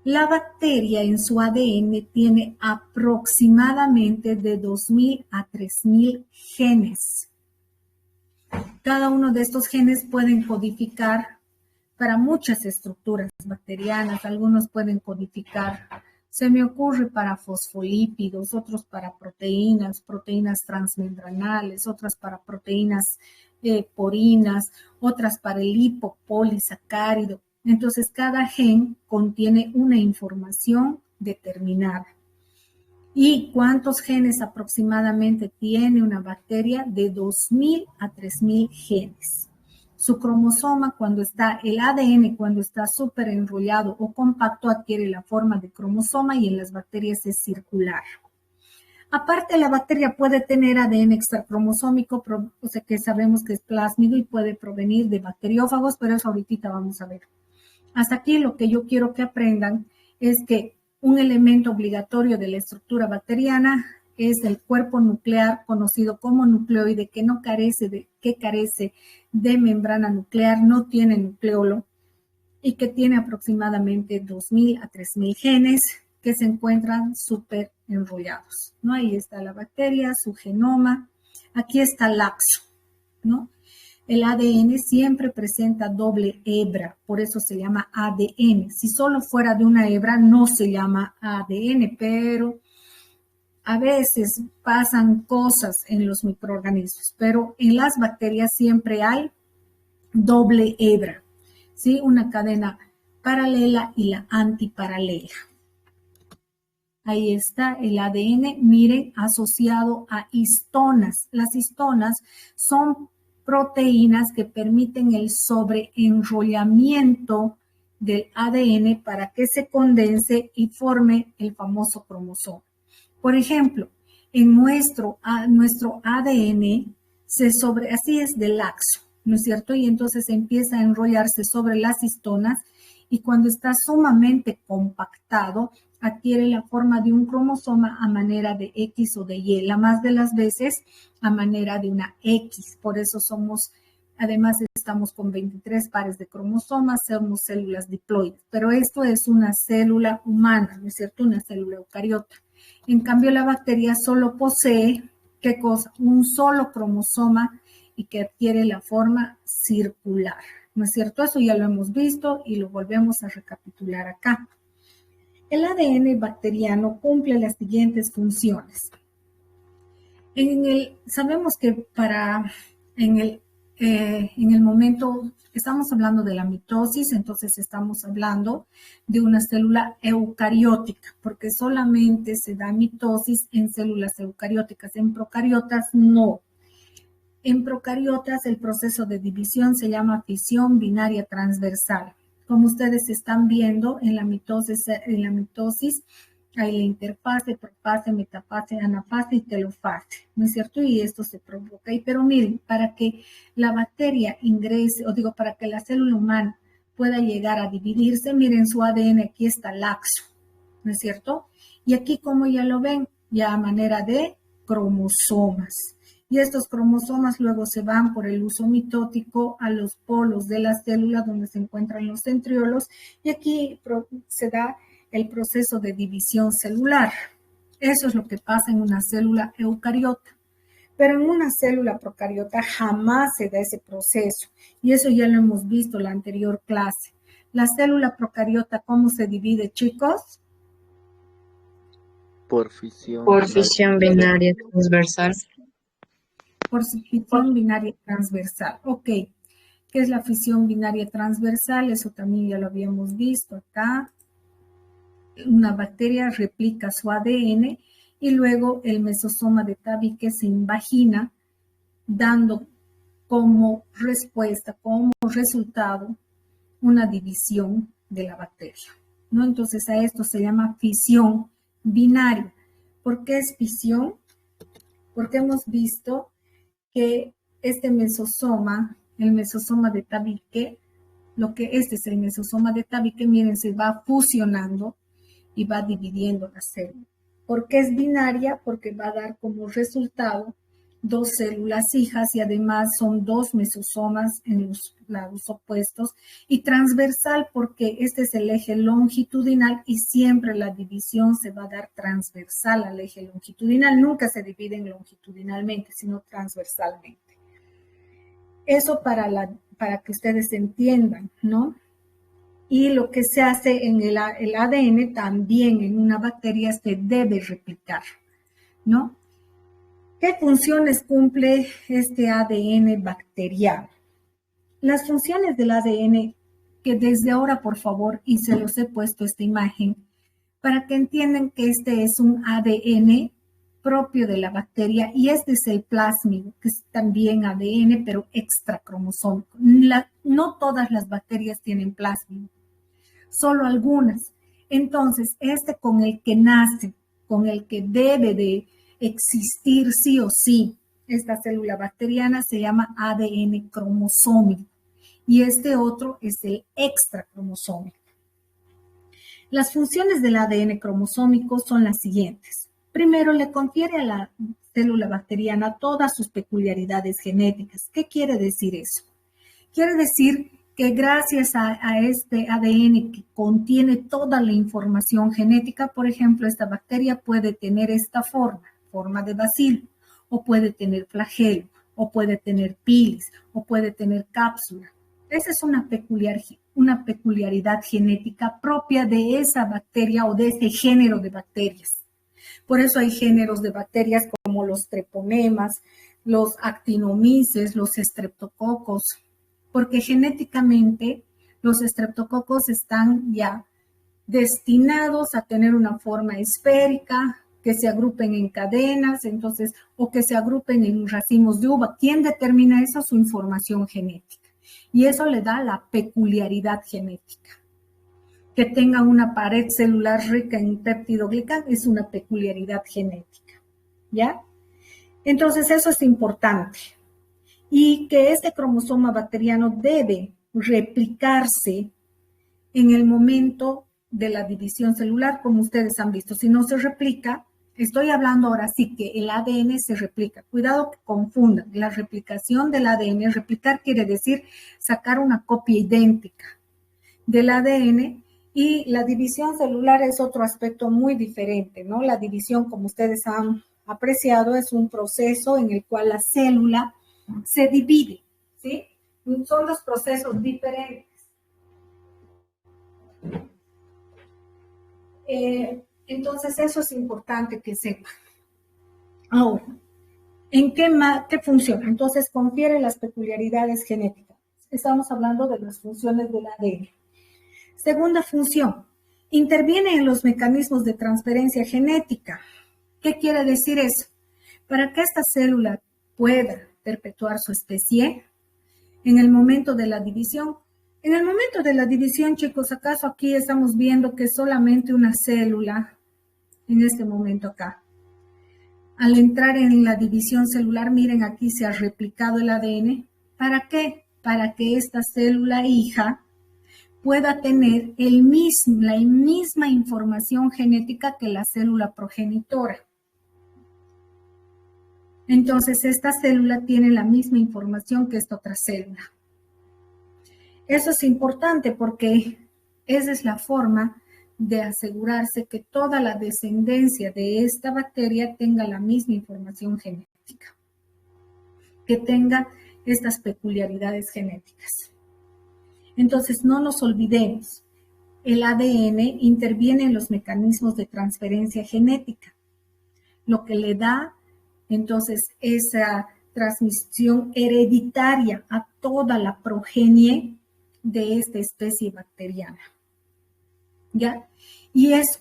La bacteria en su ADN tiene aproximadamente de 2000 a 3000 genes. Cada uno de estos genes pueden codificar para muchas estructuras bacterianas. Algunos pueden codificar, se me ocurre, para fosfolípidos, otros para proteínas transmembranales, otras para proteínas porinas, otras para el lipopolisacárido. Entonces, cada gen contiene una información determinada. ¿Y cuántos genes aproximadamente tiene una bacteria? De 2000 a 3000 genes. Su cromosoma, el ADN cuando está súper enrollado o compacto, adquiere la forma de cromosoma y en las bacterias es circular. Aparte, la bacteria puede tener ADN extracromosómico, o sea que sabemos que es plásmido y puede provenir de bacteriófagos, pero eso ahorita vamos a ver. Hasta aquí lo que yo quiero que aprendan es que un elemento obligatorio de la estructura bacteriana es el cuerpo nuclear, conocido como nucleoide, que carece de membrana nuclear, no tiene nucleolo y que tiene aproximadamente 2000 a 3000 genes que se encuentran súper enrollados, ¿no? Ahí está la bacteria, su genoma. Aquí está laxo, ¿no? El ADN siempre presenta doble hebra, por eso se llama ADN. Si solo fuera de una hebra, no se llama ADN, pero a veces pasan cosas en los microorganismos, pero en las bacterias siempre hay doble hebra, ¿sí? Una cadena paralela y la antiparalela. Ahí está el ADN, miren, asociado a histonas. Las histonas son proteínas que permiten el sobreenrollamiento del ADN para que se condense y forme el famoso cromosoma. Por ejemplo, en nuestro ADN así es de laxo, ¿no es cierto? Y entonces empieza a enrollarse sobre las histonas y cuando está sumamente compactado, adquiere la forma de un cromosoma a manera de X o de Y, la más de las veces a manera de una X. Por eso además estamos con 23 pares de cromosomas, somos células diploides, pero esto es una célula humana, ¿no es cierto? Una célula eucariota. En cambio, la bacteria solo posee ¿qué cosa? Un solo cromosoma y que adquiere la forma circular. ¿No es cierto? Eso ya lo hemos visto y lo volvemos a recapitular acá. El ADN bacteriano cumple las siguientes funciones. Sabemos que en el momento, estamos hablando de la mitosis, entonces estamos hablando de una célula eucariótica, porque solamente se da mitosis en células eucarióticas, en procariotas no. En procariotas el proceso de división se llama fisión binaria transversal. Como ustedes están viendo en la mitosis hay la interfase, profase, metafase, anafase y telofase, ¿no es cierto? Y esto se provoca. Pero miren, para que la bacteria ingrese, para que la célula humana pueda llegar a dividirse, miren su ADN aquí está laxo, ¿no es cierto? Y aquí, como ya lo ven, ya a manera de cromosomas. Y estos cromosomas luego se van por el uso mitótico a los polos de la célula donde se encuentran los centriolos y aquí se da el proceso de división celular. Eso es lo que pasa en una célula eucariota. Pero en una célula procariota jamás se da ese proceso. Y eso ya lo hemos visto en la anterior clase. La célula procariota, ¿cómo se divide, chicos? Por fisión. Por fisión binaria transversal. Por fisión binaria transversal. Ok. ¿Qué es la fisión binaria transversal? Eso también ya lo habíamos visto acá. Una bacteria replica su ADN y luego el mesosoma de tabique se invagina, dando como respuesta, como resultado, una división de la bacteria, ¿no? Entonces a esto se llama fisión binaria. ¿Por qué es fisión? Porque hemos visto que este mesosoma, el mesosoma de tabique, este es el mesosoma de tabique, miren, se va fusionando y va dividiendo la célula. ¿Por qué es binaria? Porque va a dar como resultado dos células hijas y además son dos mesosomas en los lados opuestos. Y transversal porque este es el eje longitudinal y siempre la división se va a dar transversal al eje longitudinal. Nunca se dividen longitudinalmente, sino transversalmente. Eso para que ustedes entiendan, ¿no? Y lo que se hace en el ADN también en una bacteria se debe replicar, ¿no? ¿Qué funciones cumple este ADN bacteriano? Las funciones del ADN, que desde ahora, por favor, y se los he puesto esta imagen, para que entiendan que este es un ADN propio de la bacteria y este es el plásmido, que es también ADN, pero extracromosómico. No todas las bacterias tienen plásmido, solo algunas. Entonces, este con el que nace, con el que debe de existir sí o sí, esta célula bacteriana se llama ADN cromosómico y este otro es el extracromosómico. Las funciones del ADN cromosómico son las siguientes. Primero, le confiere a la célula bacteriana todas sus peculiaridades genéticas. ¿Qué quiere decir eso? Quiere decir que gracias a este ADN que contiene toda la información genética, por ejemplo, esta bacteria puede tener esta forma de bacilo, o puede tener flagelo, o puede tener pilis, o puede tener cápsula. Esa es una peculiaridad genética propia de esa bacteria o de ese género de bacterias. Por eso hay géneros de bacterias como los treponemas, los actinomyces, los streptococos, porque genéticamente los estreptococos están ya destinados a tener una forma esférica, que se agrupen en cadenas, entonces, o que se agrupen en racimos de uva. ¿Quién determina eso? Su información genética. Y eso le da la peculiaridad genética. Que tenga una pared celular rica en péptidoglicán es una peculiaridad genética, ¿ya? Entonces, eso es importante. Y que este cromosoma bacteriano debe replicarse en el momento de la división celular, como ustedes han visto. Si no se replica, estoy hablando ahora sí que el ADN se replica. Cuidado que confundan. La replicación del ADN, replicar quiere decir sacar una copia idéntica del ADN y la división celular es otro aspecto muy diferente, ¿no? La división, como ustedes han apreciado, es un proceso en el cual la célula se divide, ¿sí? Son dos procesos diferentes. Entonces, eso es importante que sepan. Ahora, ¿en qué funciona? Entonces, confiere las peculiaridades genéticas. Estamos hablando de las funciones del ADN. Segunda función, interviene en los mecanismos de transferencia genética. ¿Qué quiere decir eso? Para que esta célula pueda perpetuar su especie, en el momento de la división, chicos, ¿acaso aquí estamos viendo que solamente una célula, en este momento acá, al entrar en la división celular, miren, aquí se ha replicado el ADN. ¿Para qué? Para que esta célula hija pueda tener la misma información genética que la célula progenitora. Entonces, esta célula tiene la misma información que esta otra célula. Eso es importante porque esa es la forma de asegurarse que toda la descendencia de esta bacteria tenga la misma información genética, que tenga estas peculiaridades genéticas. Entonces, no nos olvidemos, el ADN interviene en los mecanismos de transferencia genética, lo que le da entonces esa transmisión hereditaria a toda la progenie de esta especie bacteriana. ¿Ya? Y eso,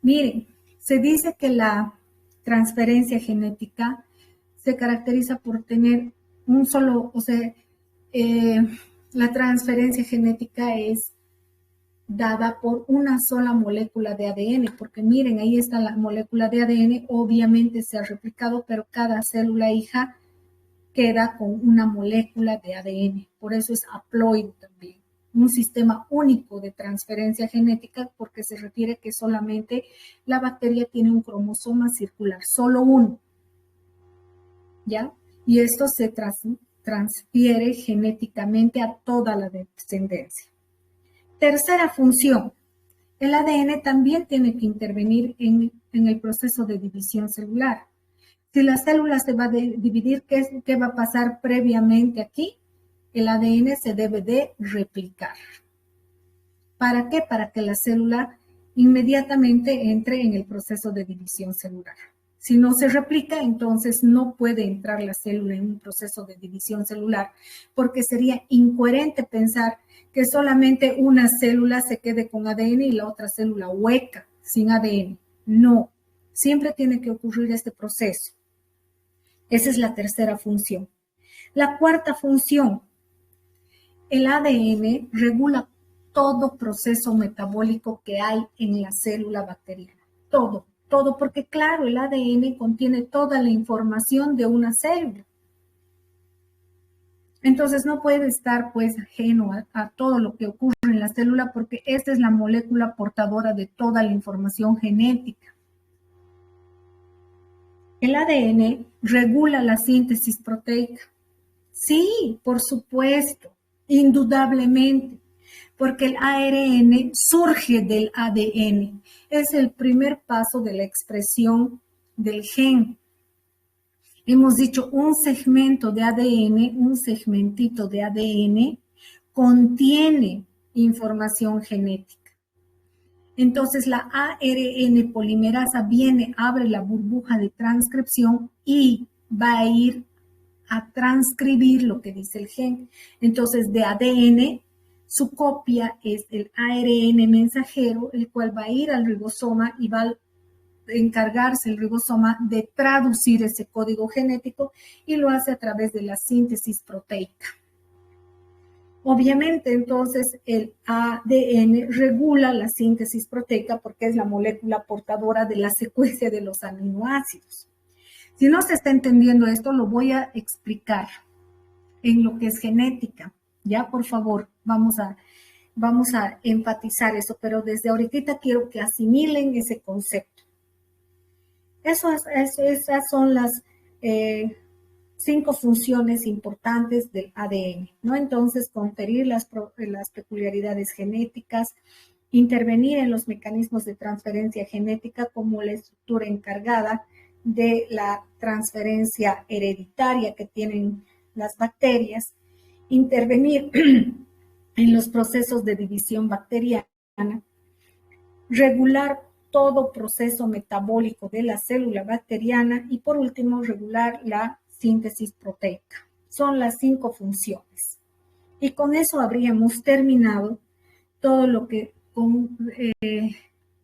miren, se dice que la transferencia genética se caracteriza por tener un solo, la transferencia genética es dada por una sola molécula de ADN, porque miren, ahí está la molécula de ADN, obviamente se ha replicado, pero cada célula hija queda con una molécula de ADN, por eso es haploide también, un sistema único de transferencia genética, porque se refiere que solamente la bacteria tiene un cromosoma circular, solo uno, ¿ya? Y esto se transfiere genéticamente a toda la descendencia. Tercera función, el ADN también tiene que intervenir en el proceso de división celular. Si la célula se va a dividir, ¿qué va a pasar previamente aquí? El ADN se debe de replicar. ¿Para qué? Para que la célula inmediatamente entre en el proceso de división celular. Si no se replica, entonces no puede entrar la célula en un proceso de división celular, porque sería incoherente pensar que solamente una célula se quede con ADN y la otra célula hueca, sin ADN. No, siempre tiene que ocurrir este proceso. Esa es la tercera función. La cuarta función, el ADN regula todo proceso metabólico que hay en la célula bacteriana. Todo, porque claro, el ADN contiene toda la información de una célula. Entonces no puede estar pues ajeno a todo lo que ocurre en la célula porque esta es la molécula portadora de toda la información genética. El ADN regula la síntesis proteica. Sí, por supuesto, indudablemente, porque el ARN surge del ADN. Es el primer paso de la expresión del gen. Hemos dicho un segmento de ADN, un segmentito de ADN contiene información genética. Entonces la ARN polimerasa viene, abre la burbuja de transcripción y va a ir a transcribir lo que dice el gen. Entonces de ADN, su copia es el ARN mensajero, el cual va a ir al ribosoma y va a encargarse el ribosoma de traducir ese código genético y lo hace a través de la síntesis proteica. Obviamente, entonces, el ADN regula la síntesis proteica porque es la molécula portadora de la secuencia de los aminoácidos. Si no se está entendiendo esto, lo voy a explicar en lo que es genética. Ya, por favor, vamos a enfatizar eso, pero desde ahorita quiero que asimilen ese concepto. Esas son las 5 funciones importantes del ADN, ¿no? Entonces, conferir las peculiaridades genéticas, intervenir en los mecanismos de transferencia genética como la estructura encargada de la transferencia hereditaria que tienen las bacterias, intervenir en los procesos de división bacteriana, regular todo proceso metabólico de la célula bacteriana y por último regular la síntesis proteica. Son las 5 funciones. Y con eso habríamos terminado todo lo que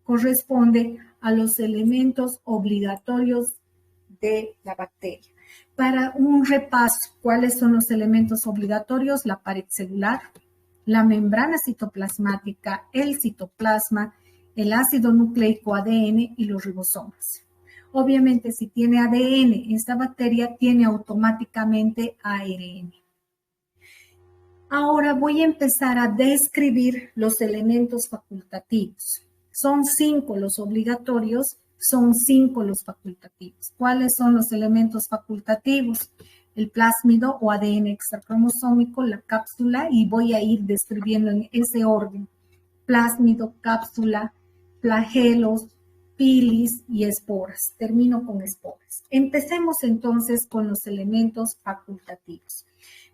corresponde a los elementos obligatorios de la bacteria. Para un repaso, ¿cuáles son los elementos obligatorios? La pared celular, la membrana citoplasmática, el citoplasma, el ácido nucleico ADN y los ribosomas. Obviamente, si tiene ADN, esta bacteria tiene automáticamente ARN. Ahora voy a empezar a describir los elementos facultativos. Son 5 los obligatorios, son 5 los facultativos. ¿Cuáles son los elementos facultativos? El plásmido o ADN extracromosómico, la cápsula, y voy a ir describiendo en ese orden. Plásmido, cápsula, flagelos, pilis y esporas. Termino con esporas. Empecemos entonces con los elementos facultativos.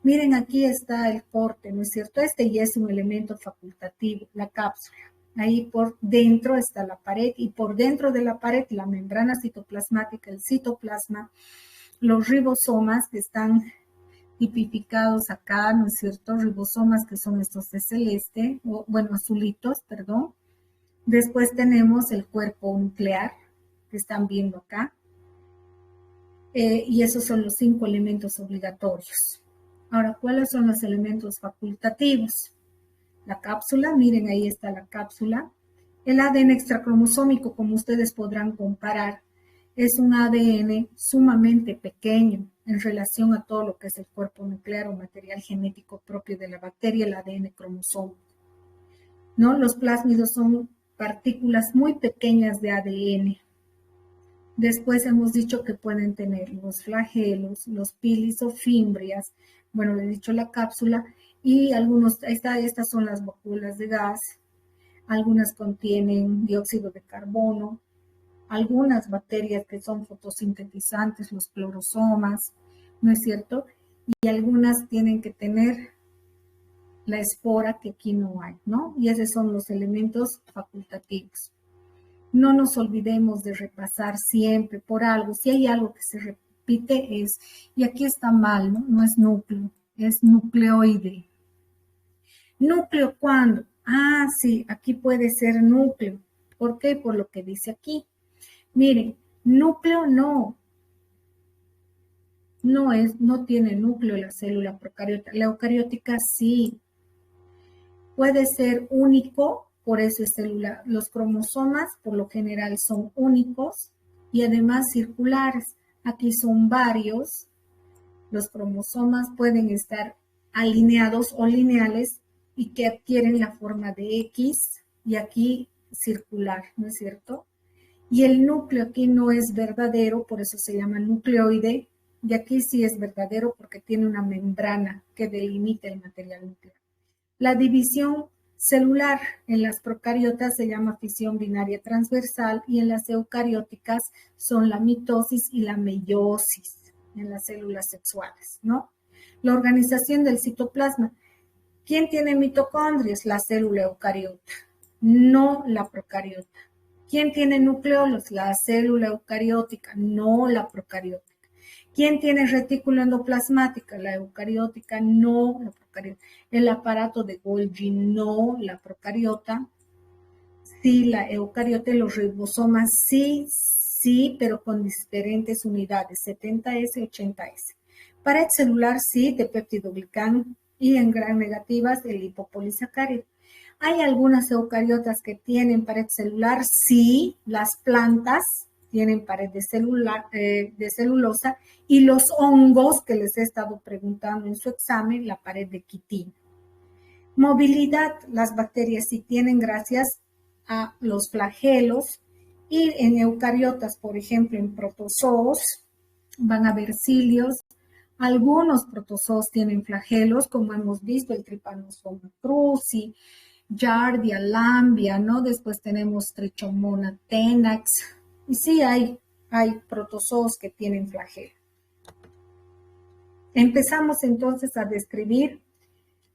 Miren, aquí está el corte, ¿no es cierto? Este ya es un elemento facultativo, la cápsula. Ahí por dentro está la pared y por dentro de la pared la membrana citoplasmática, el citoplasma, los ribosomas que están tipificados acá, ¿no es cierto? Ribosomas que son estos de celeste, o bueno, azulitos, perdón. Después tenemos el cuerpo nuclear que están viendo acá. Y esos son los 5 elementos obligatorios. Ahora, ¿cuáles son los elementos facultativos? La cápsula, miren, ahí está la cápsula. El ADN extracromosómico, como ustedes podrán comparar, es un ADN sumamente pequeño en relación a todo lo que es el cuerpo nuclear o material genético propio de la bacteria, el ADN cromosómico, ¿no? Los plásmidos son partículas muy pequeñas de ADN. Después hemos dicho que pueden tener los flagelos, los pilis o fimbrias, bueno, le he dicho la cápsula, y estas son las vacuolas de gas, algunas contienen dióxido de carbono, algunas bacterias que son fotosintetizantes, los clorosomas, ¿no es cierto? Y algunas tienen que tener la espora que aquí no hay, ¿no? Y esos son los elementos facultativos. No nos olvidemos de repasar siempre por algo. Si hay algo que se repite es, y aquí está mal, ¿no? No es núcleo, es nucleoide. ¿Núcleo cuándo? Ah, sí, aquí puede ser núcleo. ¿Por qué? Por lo que dice aquí. Miren, núcleo no tiene núcleo la célula procariota. La eucariótica sí. Puede ser único, por eso es célula. Los cromosomas por lo general son únicos y además circulares. Aquí son varios. Los cromosomas pueden estar alineados o lineales y que adquieren la forma de X y aquí circular, ¿no es cierto? Y el núcleo aquí no es verdadero, por eso se llama nucleoide, y aquí sí es verdadero porque tiene una membrana que delimita el material nuclear. La división celular en las procariotas se llama fisión binaria transversal y en las eucarióticas son la mitosis y la meiosis en las células sexuales, ¿no? La organización del citoplasma. ¿Quién tiene mitocondrias? La célula eucariota, no la procariota. ¿Quién tiene nucleolos? La célula eucariótica, no la procariótica. ¿Quién tiene retículo endoplasmática? La eucariótica, no la procariota. El aparato de Golgi, no la procariota. Sí, la eucariota y los ribosomas, sí, pero con diferentes unidades, 70S, 80S. Pared celular, sí, de peptidoglicano y en gran negativas el lipopolisacárido. ¿Hay algunas eucariotas que tienen pared celular? Sí, las plantas tienen pared de celulosa y los hongos que les he estado preguntando en su examen, la pared de quitina. Movilidad, las bacterias sí tienen gracias a los flagelos y en eucariotas, por ejemplo, en protozoos van a haber cilios. Algunos protozoos tienen flagelos, como hemos visto, el Trypanosoma cruzi, Giardia, Lambia, ¿no? Después tenemos Trichomona tenax. Y sí hay hay protozoos que tienen flagelo. Empezamos entonces a describir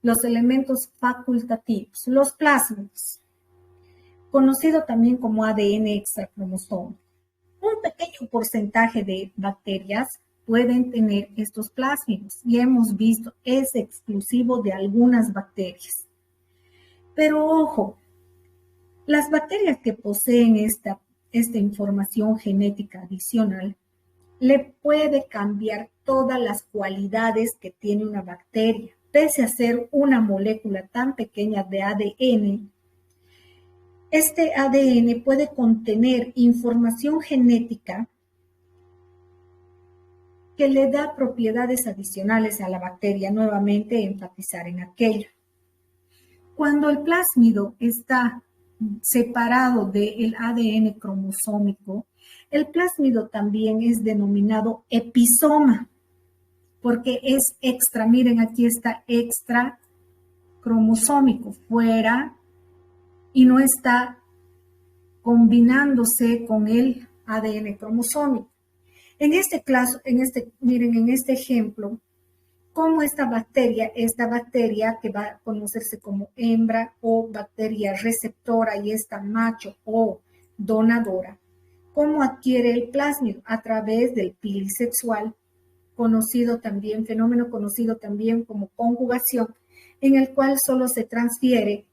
los elementos facultativos, los plásmidos, conocido también como ADN extracromosómico. Un pequeño porcentaje de bacterias pueden tener estos plásmidos y hemos visto, es exclusivo de algunas bacterias. Pero ojo, las bacterias que poseen esta información genética adicional le puede cambiar todas las cualidades que tiene una bacteria. Pese a ser una molécula tan pequeña de ADN, este ADN puede contener información genética que le da propiedades adicionales a la bacteria, nuevamente enfatizar en aquello. Cuando el plásmido está separado del ADN cromosómico, el plásmido también es denominado episoma, porque es extra, miren aquí está extra cromosómico, fuera, y no está combinándose con el ADN cromosómico. Miren en este ejemplo, cómo esta bacteria que va a conocerse como hembra o bacteria receptora y esta macho o donadora, cómo adquiere el plásmido a través del pili sexual, fenómeno conocido también como conjugación, en el cual solo se transfiere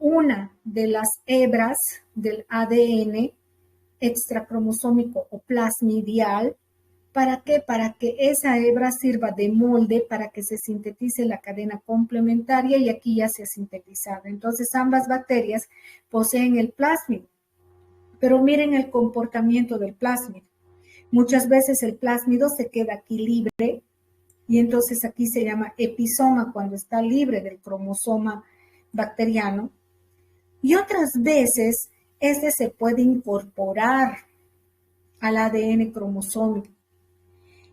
una de las hebras del ADN extracromosómico o plasmidial. ¿Para qué? Para que esa hebra sirva de molde para que se sintetice la cadena complementaria y aquí ya se ha sintetizado. Entonces, ambas bacterias poseen el plásmido. Pero miren el comportamiento del plásmido. Muchas veces el plásmido se queda aquí libre y entonces aquí se llama episoma cuando está libre del cromosoma bacteriano. Y otras veces este se puede incorporar al ADN cromosómico.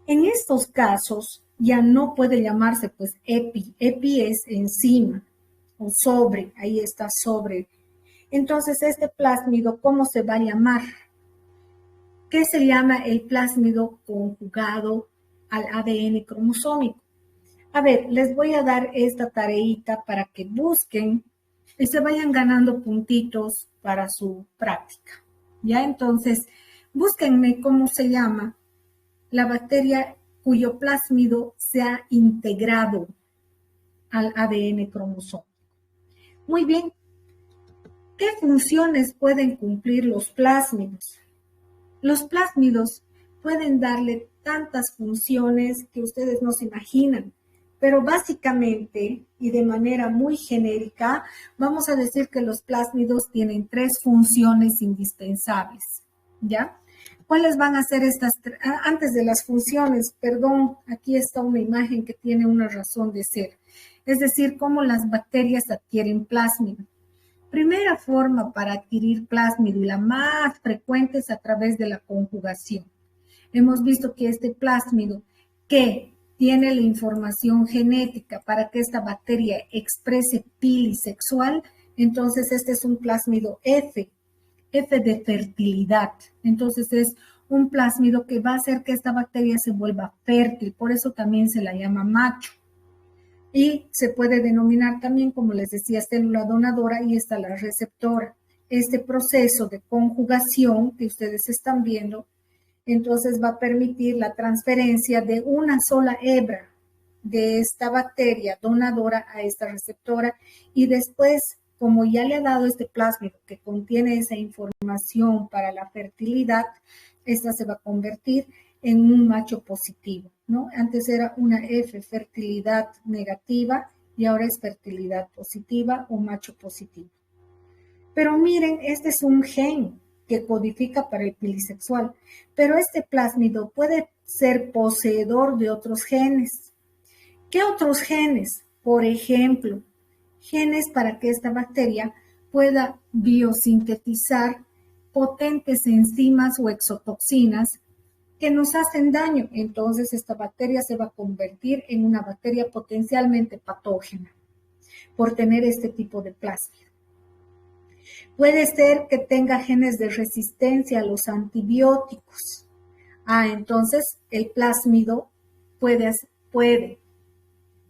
En estos casos ya no puede llamarse pues epi. Epi es encima o sobre, ahí está sobre. Entonces este plásmido, ¿cómo se va a llamar? ¿Qué se llama el plásmido conjugado al ADN cromosómico? A ver, les voy a dar esta tareita para que busquen y se vayan ganando puntitos para su práctica. ¿Ya? Entonces, búsquenme cómo se llama la bacteria cuyo plásmido se ha integrado al ADN cromosómico. Muy bien. ¿Qué funciones pueden cumplir los plásmidos? Los plásmidos pueden darle tantas funciones que ustedes no se imaginan, pero básicamente y de manera muy genérica, vamos a decir que los plásmidos tienen 3 funciones indispensables, ¿ya? ¿Cuáles van a ser estas? Antes de las funciones, perdón, aquí está una imagen que tiene una razón de ser, es decir, cómo las bacterias adquieren plásmido. Primera forma para adquirir plásmido y la más frecuente es a través de la conjugación. Hemos visto que este plásmido que tiene la información genética para que esta bacteria exprese pili sexual, entonces este es un plásmido F de fertilidad. Entonces es un plásmido que va a hacer que esta bacteria se vuelva fértil, por eso también se la llama macho. Y se puede denominar también, como les decía, célula donadora y está la receptora. Este proceso de conjugación que ustedes están viendo, entonces va a permitir la transferencia de una sola hebra de esta bacteria donadora a esta receptora y después, como ya le ha dado este plásmido que contiene esa información para la fertilidad, esta se va a convertir en un macho positivo, ¿no? Antes era una F, fertilidad negativa, y ahora es fertilidad positiva o macho positivo. Pero miren, este es un gen que codifica para el pilisexual, pero este plásmido puede ser poseedor de otros genes. ¿Qué otros genes? Por ejemplo, genes para que esta bacteria pueda biosintetizar potentes enzimas o exotoxinas que nos hacen daño. Entonces esta bacteria se va a convertir en una bacteria potencialmente patógena por tener este tipo de plásmido. Puede ser que tenga genes de resistencia a los antibióticos. Entonces el plásmido puede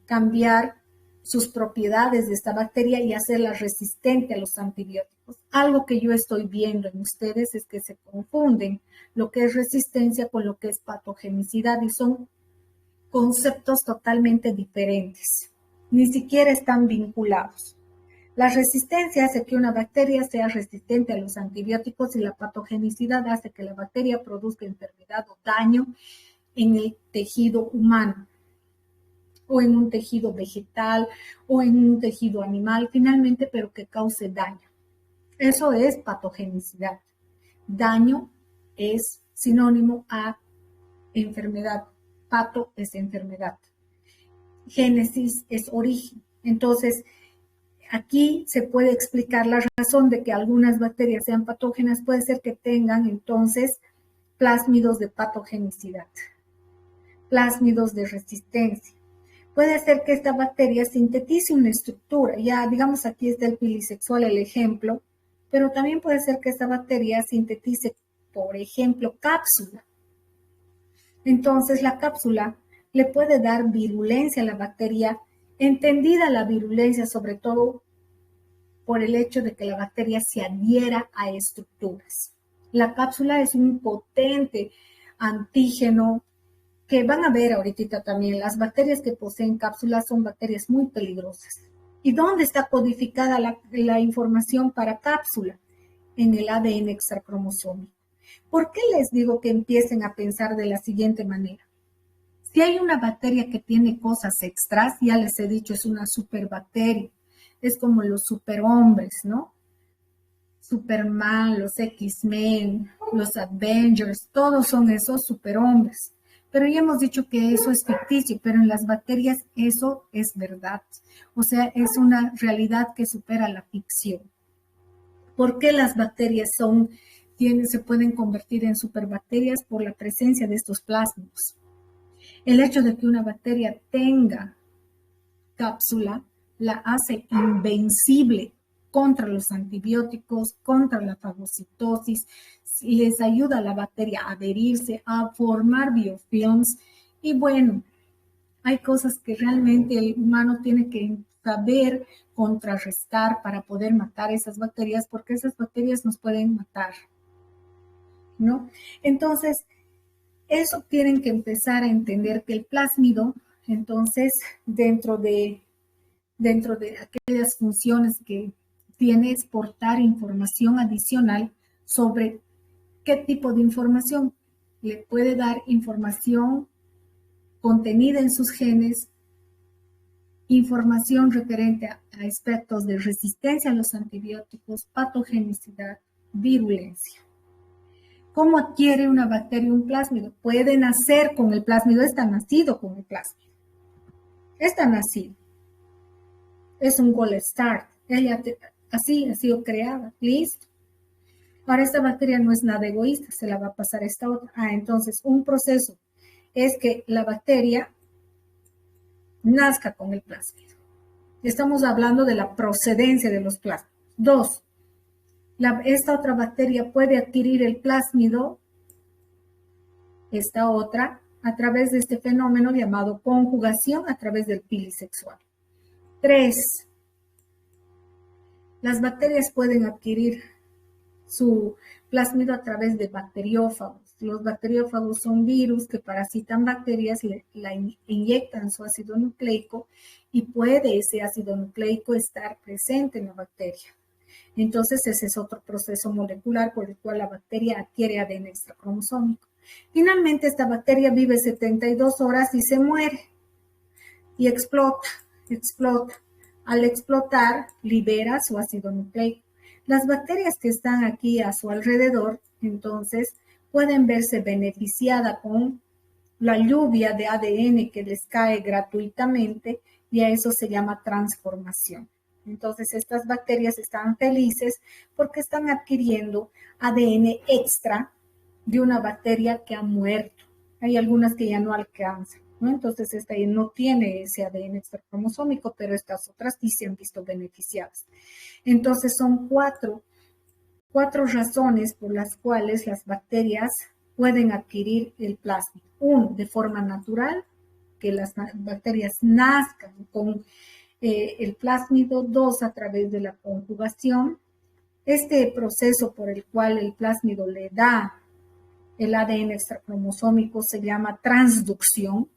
cambiar sus propiedades de esta bacteria y hacerla resistente a los antibióticos. Algo que yo estoy viendo en ustedes es que se confunden lo que es resistencia con lo que es patogenicidad y son conceptos totalmente diferentes. Ni siquiera están vinculados. La resistencia hace que una bacteria sea resistente a los antibióticos y la patogenicidad hace que la bacteria produzca enfermedad o daño en el tejido humano o en un tejido vegetal o en un tejido animal finalmente, pero que cause daño. Eso es patogenicidad. Daño es sinónimo a enfermedad. Pato es enfermedad. Génesis es origen. Entonces, aquí se puede explicar la razón de que algunas bacterias sean patógenas. Puede ser que tengan entonces plásmidos de patogenicidad, plásmidos de resistencia. Puede ser que esta bacteria sintetice una estructura. Ya, digamos, aquí está el pilisexual, el ejemplo, pero también puede ser que esta bacteria sintetice, por ejemplo, cápsula. Entonces, la cápsula le puede dar virulencia a la bacteria, entendida la virulencia sobre todo por el hecho de que la bacteria se adhiera a estructuras. La cápsula es un potente antígeno que van a ver ahorita también. Las bacterias que poseen cápsulas son bacterias muy peligrosas. ¿Y dónde está codificada la información para cápsula? En el ADN extracromosómico. ¿Por qué les digo que empiecen a pensar de la siguiente manera? Si hay una bacteria que tiene cosas extras, ya les he dicho, es una superbacteria. Es como los superhombres, ¿no? Superman, los X-Men, los Avengers, todos son esos superhombres. Pero ya hemos dicho que eso es ficticio, pero en las bacterias eso es verdad. O sea, es una realidad que supera la ficción. ¿Por qué las bacterias se pueden convertir en superbacterias? Por la presencia de estos plásmidos. El hecho de que una bacteria tenga cápsula la hace invencible contra los antibióticos, contra la fagocitosis, les ayuda a la bacteria a adherirse, a formar biofilms. Y bueno, hay cosas que realmente el humano tiene que saber contrarrestar para poder matar esas bacterias, porque esas bacterias nos pueden matar, ¿no? Entonces, eso tienen que empezar a entender que el plásmido, entonces, dentro de aquellas funciones que tiene es portar información adicional sobre qué tipo de información. Le puede dar información contenida en sus genes, información referente a aspectos de resistencia a los antibióticos, patogenicidad, virulencia. ¿Cómo adquiere una bacteria un plásmido? Puede nacer con el plásmido, está nacido con el plásmido. Está nacido. Es un gold start. Así ha sido creada. Listo. Ahora esta bacteria no es nada egoísta, se la va a pasar a esta otra. Entonces un proceso es que la bacteria nazca con el plásmido. Estamos hablando de la procedencia de los plásmidos. 2. Esta otra bacteria puede adquirir el plásmido, esta otra, a través de este fenómeno llamado conjugación a través del pilisexual. 3. Las bacterias pueden adquirir su plásmido a través de bacteriófagos. Los bacteriófagos son virus que parasitan bacterias, la inyectan su ácido nucleico y puede ese ácido nucleico estar presente en la bacteria. Entonces ese es otro proceso molecular por el cual la bacteria adquiere ADN extracromosómico. Finalmente esta bacteria vive 72 horas y se muere y explota. Al explotar libera su ácido nucleico. Las bacterias que están aquí a su alrededor, entonces, pueden verse beneficiadas con la lluvia de ADN que les cae gratuitamente y a eso se llama transformación. Entonces, estas bacterias están felices porque están adquiriendo ADN extra de una bacteria que ha muerto. Hay algunas que ya no alcanzan, ¿no? Entonces, esta no tiene ese ADN extracromosómico, pero estas otras sí se han visto beneficiadas. Entonces, son cuatro razones por las cuales las bacterias pueden adquirir el plásmido. Uno, de forma natural, que las bacterias nazcan con el plásmido. Dos, a través de la conjugación. Este proceso por el cual el plásmido le da el ADN extracromosómico se llama transducción,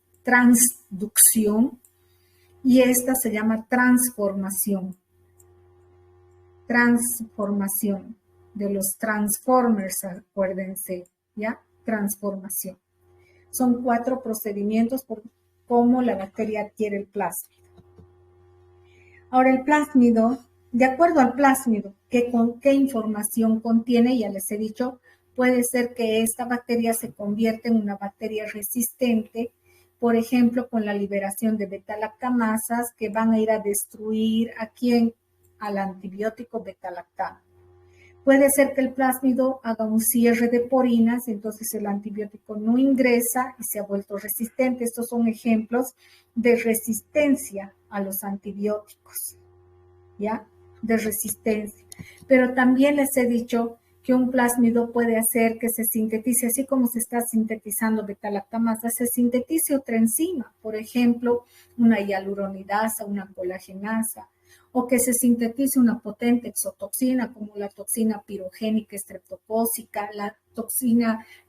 y esta se llama transformación de los transformers, acuérdense, ¿ya? Transformación. Son 4 procedimientos por cómo la bacteria adquiere el plásmido. Ahora, el plásmido, de acuerdo al plásmido, ¿qué información contiene? Ya les he dicho, puede ser que esta bacteria se convierta en una bacteria resistente, por ejemplo, con la liberación de beta-lactamasas que van a ir a destruir a quién, al antibiótico beta-lactam. Puede ser que el plásmido haga un cierre de porinas, entonces el antibiótico no ingresa y se ha vuelto resistente. Estos son ejemplos de resistencia a los antibióticos, ¿ya? De resistencia. Pero también les he dicho que un plásmido puede hacer que se sintetice, así como se está sintetizando beta-lactamasa, se sintetice otra enzima, por ejemplo, una hialuronidasa, una colagenasa, o que se sintetice una potente exotoxina como la toxina pirogénica estreptocócica, la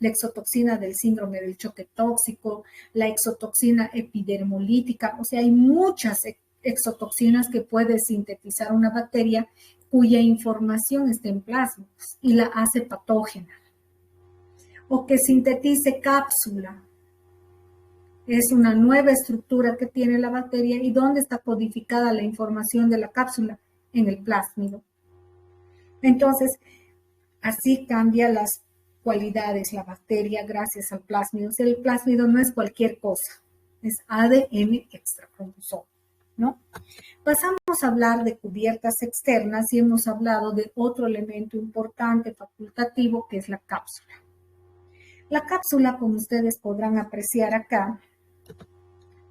exotoxina del síndrome del choque tóxico, la exotoxina epidermolítica. O sea, hay muchas exotoxinas que puede sintetizar una bacteria cuya información está en plasma y la hace patógena. O que sintetice cápsula. Es una nueva estructura que tiene la bacteria. ¿Y dónde está codificada la información de la cápsula? En el plásmido. Entonces, así cambia las cualidades la bacteria gracias al plásmido. O sea, el plásmido no es cualquier cosa, es ADN extracromosómico, ¿no? Pasamos a hablar de cubiertas externas y hemos hablado de otro elemento importante facultativo que es la cápsula. La cápsula, como ustedes podrán apreciar acá,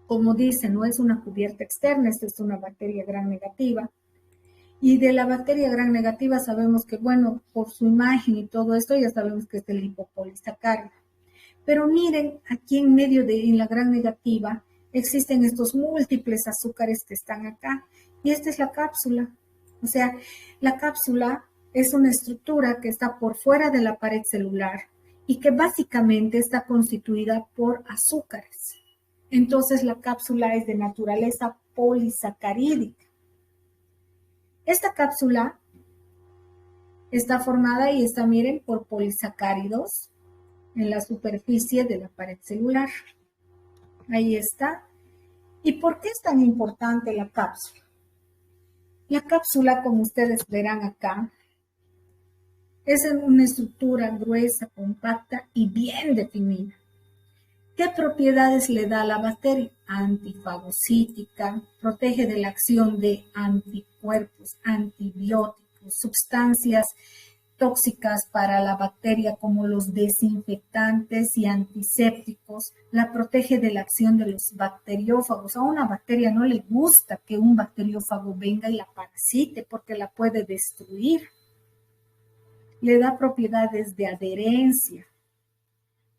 como dice, no es una cubierta externa, esta es una bacteria gram negativa. Y de la bacteria gram negativa sabemos que, bueno, por su imagen y todo esto, ya sabemos que es el lipopolisacárido. Pero miren, aquí en medio en la gram negativa, existen estos múltiples azúcares que están acá. Y esta es la cápsula. O sea, la cápsula es una estructura que está por fuera de la pared celular y que básicamente está constituida por azúcares. Entonces la cápsula es de naturaleza polisacarídica. Esta cápsula está formada y está, miren, por polisacáridos en la superficie de la pared celular. Ahí está. ¿Y por qué es tan importante la cápsula? La cápsula, como ustedes verán acá, es una estructura gruesa, compacta y bien definida. ¿Qué propiedades le da a la bacteria? Antifagocítica, protege de la acción de anticuerpos, antibióticos, sustancias tóxicas para la bacteria como los desinfectantes y antisépticos, la protege de la acción de los bacteriófagos. A una bacteria no le gusta que un bacteriófago venga y la parasite porque la puede destruir. Le da propiedades de adherencia.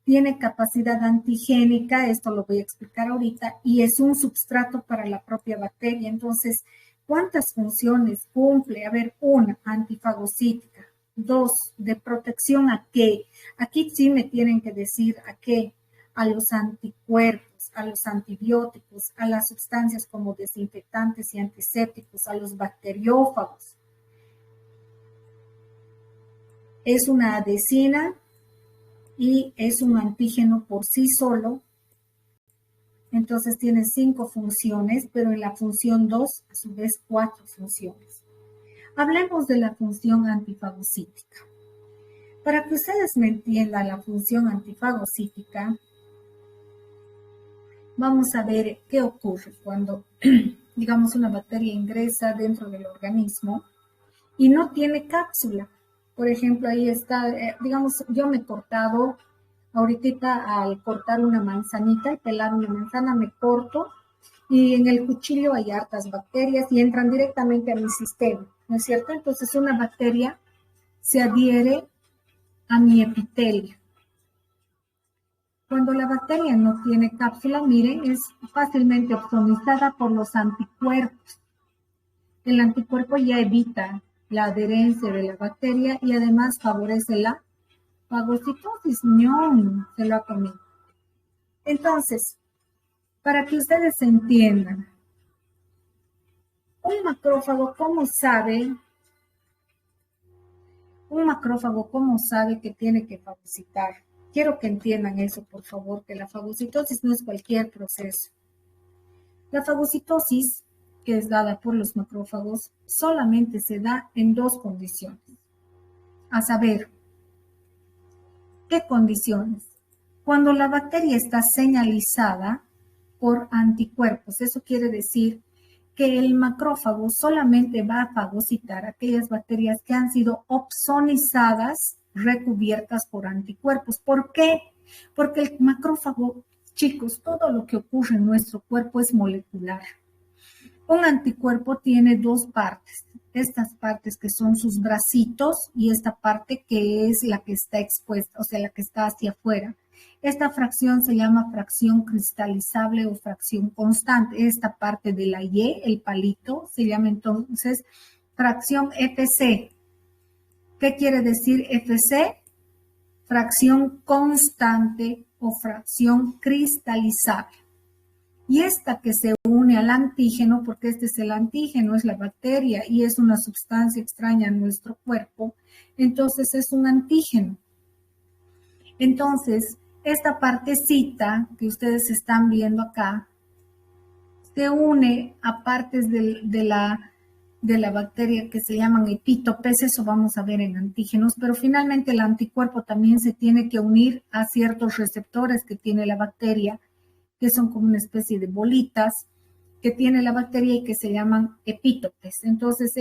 Tiene capacidad antigénica, esto lo voy a explicar ahorita, y es un substrato para la propia bacteria. Entonces, ¿cuántas funciones cumple? A ver, 1, antifagocítica. 2, de protección ¿a qué? Aquí sí me tienen que decir a qué. A los anticuerpos, a los antibióticos, a las sustancias como desinfectantes y antisépticos, a los bacteriófagos. Es una adhesina y es un antígeno por sí solo. Entonces tiene 5 funciones, pero en la función 2, a su vez, 4 funciones. Hablemos de la función antifagocítica. Para que ustedes me entiendan la función antifagocítica, vamos a ver qué ocurre cuando, digamos, una bacteria ingresa dentro del organismo y no tiene cápsula. Por ejemplo, ahí está, digamos, yo me he cortado, ahorita al cortar una manzanita, al pelar una manzana, me corto y en el cuchillo hay hartas bacterias y entran directamente a mi sistema, ¿no es cierto? Entonces una bacteria se adhiere a mi epitelio. Cuando la bacteria no tiene cápsula, miren, es fácilmente opsonizada por los anticuerpos. El anticuerpo ya evita la adherencia de la bacteria y además favorece la fagocitosis. No, se lo ha comido. Entonces, para que ustedes entiendan, un macrófago, ¿cómo sabe? Un macrófago, ¿cómo sabe que tiene que fagocitar? Quiero que entiendan eso, por favor, que la fagocitosis no es cualquier proceso. La fagocitosis, que es dada por los macrófagos, solamente se da en dos condiciones. A saber, ¿qué condiciones? Cuando la bacteria está señalizada por anticuerpos, eso quiere decir que el macrófago solamente va a fagocitar aquellas bacterias que han sido opsonizadas, recubiertas por anticuerpos. ¿Por qué? Porque el macrófago, chicos, todo lo que ocurre en nuestro cuerpo es molecular. Un anticuerpo tiene dos partes. Estas partes que son sus bracitos y esta parte que es la que está expuesta, o sea, la que está hacia afuera. Esta fracción se llama fracción cristalizable o fracción constante. Esta parte de la Y, el palito, se llama entonces fracción FC. ¿Qué quiere decir FC? Fracción constante o fracción cristalizable. Y esta que se une al antígeno, porque este es el antígeno, es la bacteria y es una sustancia extraña en nuestro cuerpo, entonces es un antígeno. Entonces, esta partecita que ustedes están viendo acá se une a partes de la bacteria que se llaman epítopes, eso vamos a ver en antígenos, pero finalmente el anticuerpo también se tiene que unir a ciertos receptores que tiene la bacteria, que son como una especie de bolitas que tiene la bacteria y que se llaman epítopes. Entonces,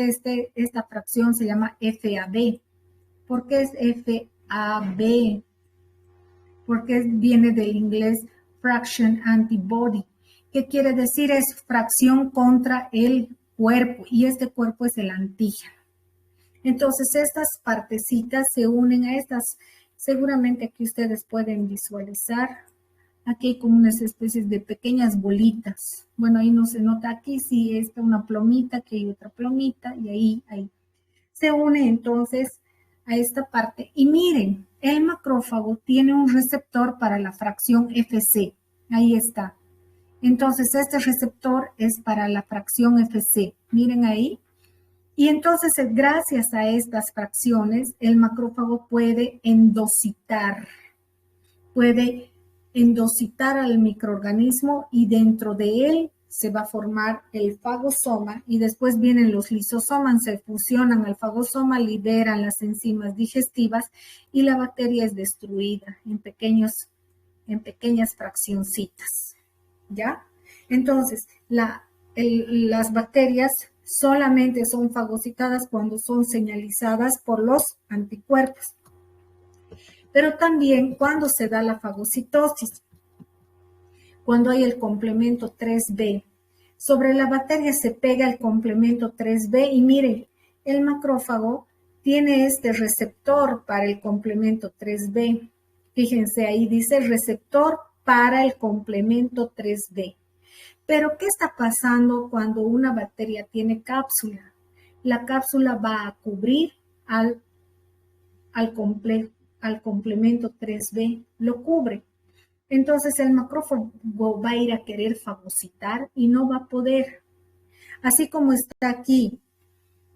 esta fracción se llama FAB. ¿Por qué es FAB? Porque viene del inglés fraction antibody. ¿Qué quiere decir? Es fracción contra el cuerpo y este cuerpo es el antígeno. Entonces, estas partecitas se unen a estas, seguramente aquí ustedes pueden visualizar. Aquí hay como unas especies de pequeñas bolitas. Bueno, ahí no se nota. Aquí sí está una plomita, aquí hay otra plomita y ahí. Se une entonces a esta parte. Y miren, el macrófago tiene un receptor para la fracción FC. Ahí está. Entonces, este receptor es para la fracción FC. Miren ahí. Y entonces, gracias a estas fracciones, el macrófago puede endocitar. Puede endocitar al microorganismo y dentro de él se va a formar el fagosoma y después vienen los lisosomas, se fusionan al fagosoma, liberan las enzimas digestivas y la bacteria es destruida en pequeñas fraccioncitas, ¿ya? Entonces, las bacterias solamente son fagocitadas cuando son señalizadas por los anticuerpos. Pero también cuando se da la fagocitosis, cuando hay el complemento 3B. Sobre la bacteria se pega el complemento 3B y miren, el macrófago tiene este receptor para el complemento 3B. Fíjense, ahí dice receptor para el complemento 3B. Pero, ¿qué está pasando cuando una bacteria tiene cápsula? La cápsula va a cubrir al complemento 3B, lo cubre. Entonces el macrófago va a ir a querer fagocitar y no va a poder. Así como está aquí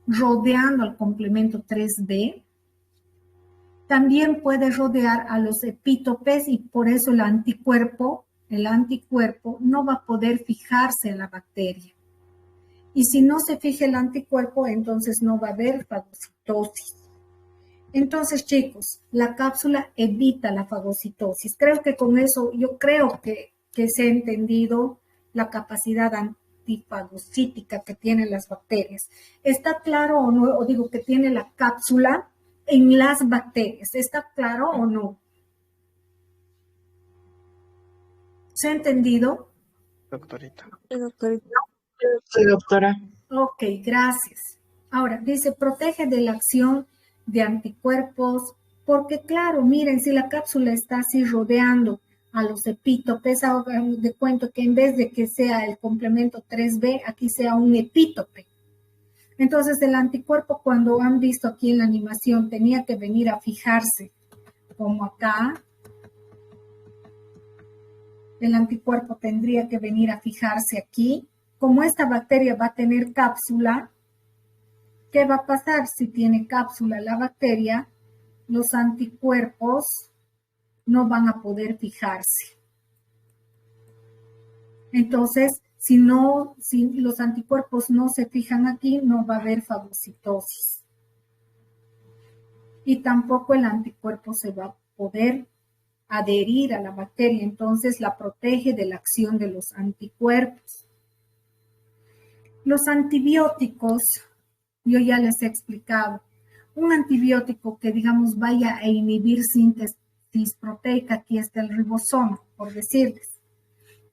rodeando al complemento 3B, también puede rodear a los epítopes y por eso el anticuerpo no va a poder fijarse en la bacteria. Y si no se fija el anticuerpo, entonces no va a haber fagocitosis. Entonces, chicos, la cápsula evita la fagocitosis. Creo que con eso, yo creo que se ha entendido la capacidad antifagocítica que tienen las bacterias. ¿Está claro o no? O digo que tiene la cápsula en las bacterias. ¿Está claro o no? ¿Se ha entendido? Doctorita. Sí, doctora. Ok, gracias. Ahora, dice, protege de la acción de anticuerpos, porque claro, miren, si la cápsula está así rodeando a los epítopes. Ahora de cuento que en vez de que sea el complemento 3B, aquí sea un epítope. Entonces el anticuerpo, cuando han visto aquí en la animación, tenía que venir a fijarse, como acá. El anticuerpo tendría que venir a fijarse aquí. Como esta bacteria va a tener cápsula, ¿qué va a pasar si tiene cápsula la bacteria? Los anticuerpos no van a poder fijarse. Entonces, si los anticuerpos no se fijan aquí, no va a haber fagocitosis. Y tampoco el anticuerpo se va a poder adherir a la bacteria, entonces la protege de la acción de los anticuerpos. Los antibióticos, yo ya les he explicado, un antibiótico que, digamos, vaya a inhibir síntesis proteica, aquí está el ribosoma, por decirles.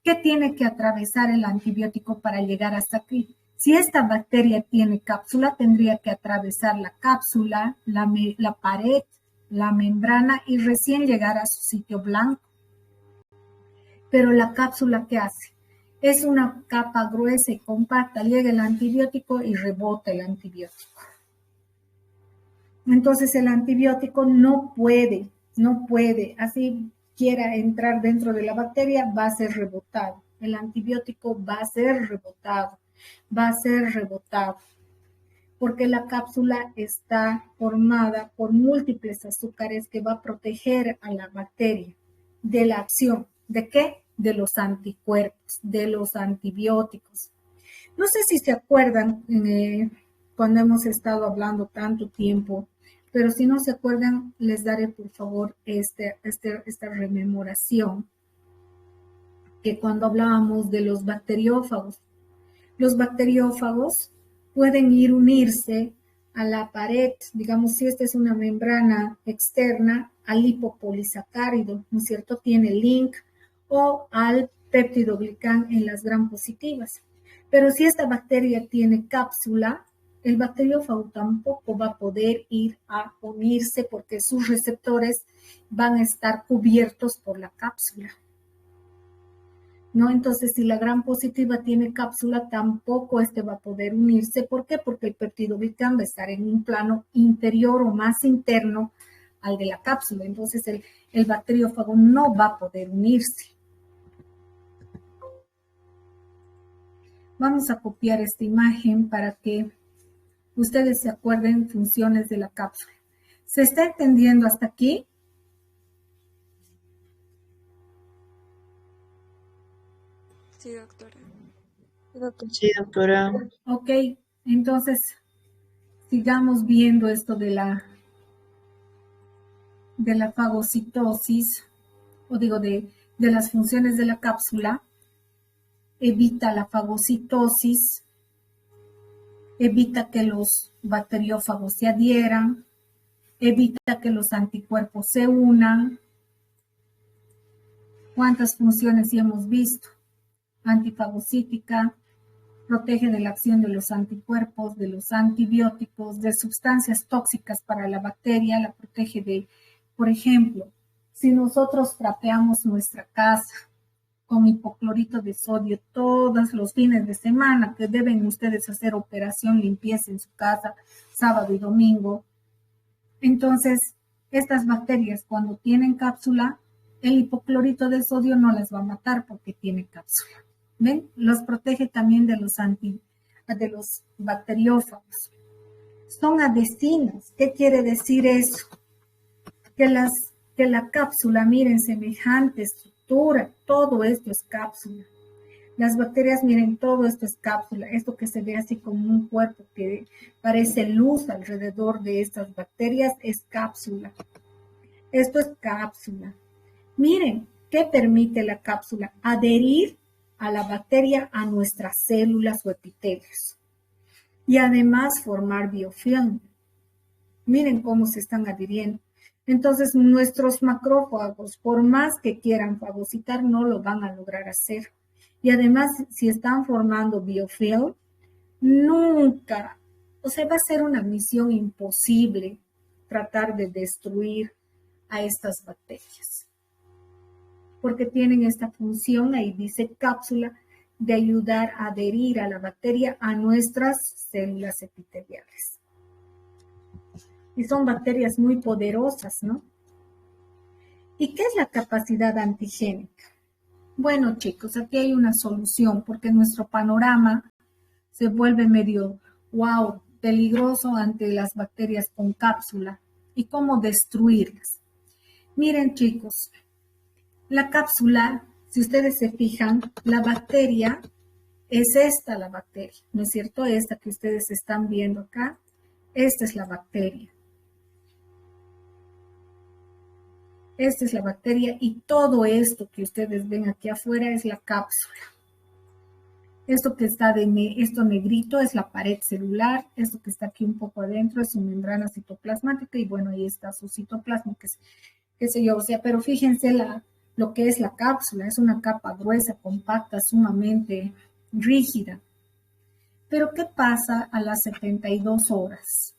¿Qué tiene que atravesar el antibiótico para llegar hasta aquí? Si esta bacteria tiene cápsula, tendría que atravesar la cápsula, la pared, la membrana y recién llegar a su sitio blanco. Pero la cápsula, ¿qué hace? Es una capa gruesa y compacta, llega el antibiótico y rebota el antibiótico. Entonces el antibiótico no puede, así quiera entrar dentro de la bacteria, va a ser rebotado. El antibiótico va a ser rebotado, porque la cápsula está formada por múltiples azúcares que va a proteger a la bacteria de la acción. ¿De qué? De los anticuerpos, de los antibióticos. No sé si se acuerdan cuando hemos estado hablando tanto tiempo, pero si no se acuerdan, les daré por favor esta rememoración, que cuando hablábamos de los bacteriófagos pueden unirse a la pared, digamos, si esta es una membrana externa, al lipopolisacárido, ¿no es cierto? Tiene link, o al peptidoglicán en las gram positivas. Pero si esta bacteria tiene cápsula, el bacteriófago tampoco va a poder ir a unirse porque sus receptores van a estar cubiertos por la cápsula, ¿no? Entonces, si la gram positiva tiene cápsula, tampoco va a poder unirse. ¿Por qué? Porque el peptidoglicán va a estar en un plano inferior o más interno al de la cápsula. Entonces, el bacteriófago no va a poder unirse. Vamos a copiar esta imagen para que ustedes se acuerden funciones de la cápsula. ¿Se está entendiendo hasta aquí? Sí, doctora. Sí, doctora. Ok, entonces sigamos viendo esto de la fagocitosis, o digo de las funciones de la cápsula. Evita la fagocitosis, evita que los bacteriófagos se adhieran, evita que los anticuerpos se unan. ¿Cuántas funciones ya hemos visto? Antifagocítica, protege de la acción de los anticuerpos, de los antibióticos, de sustancias tóxicas para la bacteria, la protege de, por ejemplo, si nosotros trapeamos nuestra casa con hipoclorito de sodio todos los fines de semana, que deben ustedes hacer operación limpieza en su casa, sábado y domingo. Entonces, estas bacterias cuando tienen cápsula, el hipoclorito de sodio no las va a matar porque tiene cápsula. ¿Ven? Los protege también de los bacteriófagos. Son adhesinas. ¿Qué quiere decir eso? Que la cápsula, miren, semejante estructura, todo esto es cápsula. Las bacterias, miren, todo esto es cápsula. Esto que se ve así como un cuerpo que parece luz alrededor de estas bacterias es cápsula. Esto es cápsula. Miren, ¿qué permite la cápsula? Adherir a la bacteria a nuestras células o epitelios. Y además formar biofilm. Miren cómo se están adhiriendo. Entonces, nuestros macrófagos, por más que quieran fagocitar, no lo van a lograr hacer. Y además, si están formando biofilm, nunca, va a ser una misión imposible tratar de destruir a estas bacterias. porque tienen esta función, ahí dice cápsula, de ayudar a adherir a la bacteria a nuestras células epiteliales. Y son bacterias muy poderosas, ¿no? ¿Y qué es la capacidad antigénica? Bueno, chicos, aquí hay una solución, porque nuestro panorama se vuelve medio, wow, peligroso ante las bacterias con cápsula. ¿Y cómo destruirlas? Miren, chicos, la cápsula, si ustedes se fijan, la bacteria es esta, la bacteria, ¿no es cierto? Esta que ustedes están viendo acá, esta es la bacteria. Esta es la bacteria y todo esto que ustedes ven aquí afuera es la cápsula. Esto que está esto negrito es la pared celular, esto que está aquí un poco adentro es su membrana citoplasmática y bueno, ahí está su citoplasma, qué sé yo, o sea, pero fíjense lo que es la cápsula, es una capa gruesa, compacta, sumamente rígida. Pero ¿qué pasa a las 72 horas?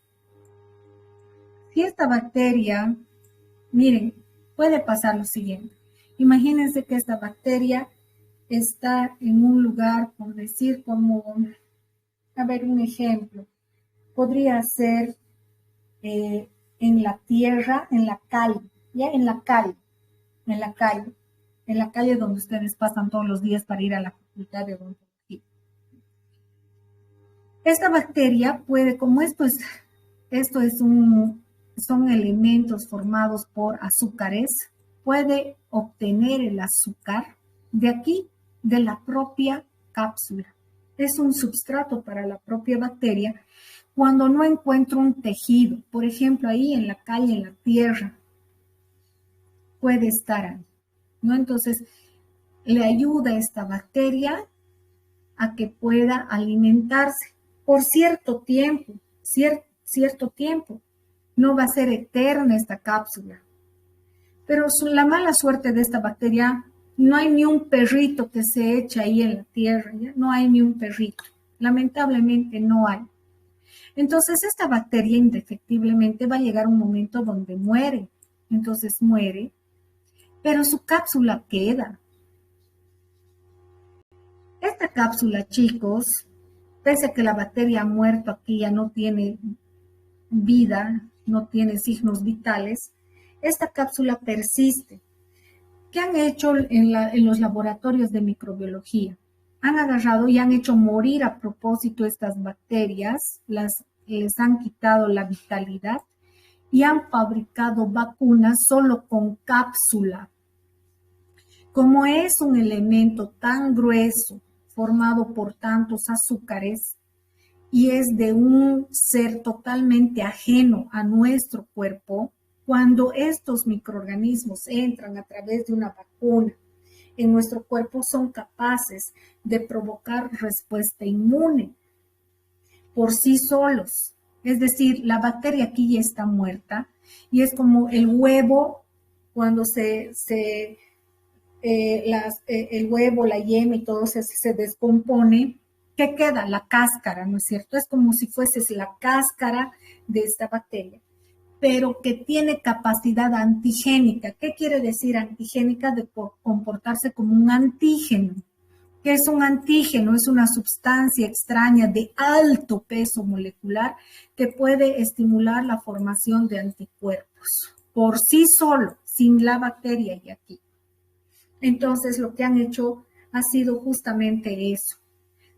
Si esta bacteria, miren, puede pasar lo siguiente. Imagínense que esta bacteria está en un lugar, por decir como, a ver, un ejemplo. Podría ser en la tierra, en la calle, ¿ya? En la calle donde ustedes pasan todos los días para ir a la facultad de odontología. Esta bacteria puede, como son elementos formados por azúcares, puede obtener el azúcar de aquí, de la propia cápsula. Es un substrato para la propia bacteria cuando no encuentra un tejido. Por ejemplo, ahí en la calle, en la tierra, puede estar ahí, ¿no? Entonces, le ayuda a esta bacteria a que pueda alimentarse por cierto tiempo, cierto tiempo. No va a ser eterna esta cápsula. Pero la mala suerte de esta bacteria, no hay ni un perrito que se eche ahí en la tierra, ¿ya? No hay ni un perrito. Lamentablemente no hay. Entonces esta bacteria indefectiblemente va a llegar un momento donde muere. Entonces muere, pero su cápsula queda. Esta cápsula, chicos, pese a que la bacteria ha muerto aquí, ya no tiene vida, no tiene signos vitales, esta cápsula persiste. ¿Qué han hecho en los laboratorios de microbiología? Han agarrado y han hecho morir a propósito estas bacterias, les han quitado la vitalidad y han fabricado vacunas solo con cápsula. Como es un elemento tan grueso, formado por tantos azúcares, y es de un ser totalmente ajeno a nuestro cuerpo, cuando estos microorganismos entran a través de una vacuna en nuestro cuerpo, son capaces de provocar respuesta inmune por sí solos. Es decir, la bacteria aquí ya está muerta y es como el huevo cuando el huevo, la yema y todo se descompone. ¿Qué queda? La cáscara, ¿no es cierto? Es como si fuese la cáscara de esta bacteria, pero que tiene capacidad antigénica. ¿Qué quiere decir antigénica? De comportarse como un antígeno. ¿Qué es un antígeno? Es una sustancia extraña de alto peso molecular que puede estimular la formación de anticuerpos por sí solo, sin la bacteria y aquí. Entonces, lo que han hecho ha sido justamente eso.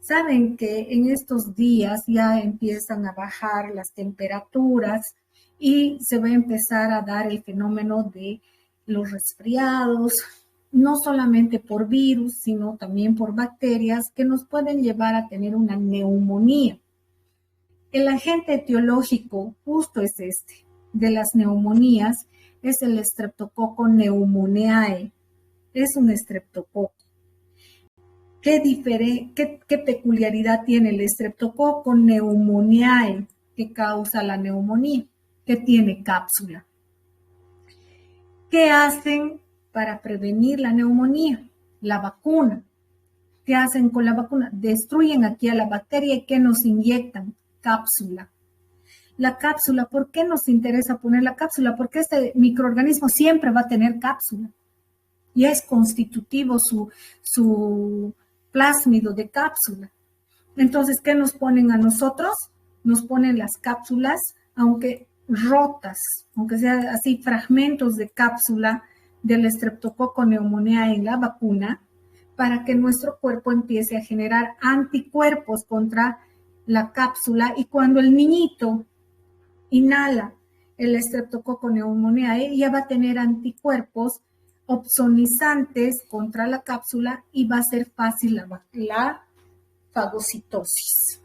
Saben que en estos días ya empiezan a bajar las temperaturas y se va a empezar a dar el fenómeno de los resfriados, no solamente por virus, sino también por bacterias que nos pueden llevar a tener una neumonía. El agente etiológico justo es este, de las neumonías, es el Streptococcus pneumoniae. Es un estreptococo. ¿Qué peculiaridad tiene el Streptococcus pneumoniae que causa la neumonía? Que tiene cápsula. ¿Qué hacen para prevenir la neumonía? La vacuna. ¿Qué hacen con la vacuna? Destruyen aquí a la bacteria y ¿qué nos inyectan? Cápsula. La cápsula, ¿por qué nos interesa poner la cápsula? Porque este microorganismo siempre va a tener cápsula. Ya es constitutivo su plásmido de cápsula. Entonces, ¿qué nos ponen a nosotros? Nos ponen las cápsulas, aunque rotas, aunque sean así fragmentos de cápsula del estreptococo neumonía en la vacuna, para que nuestro cuerpo empiece a generar anticuerpos contra la cápsula, y cuando el niñito inhala el estreptococo neumonía, ella va a tener anticuerpos opsonizantes contra la cápsula y va a ser fácil la fagocitosis.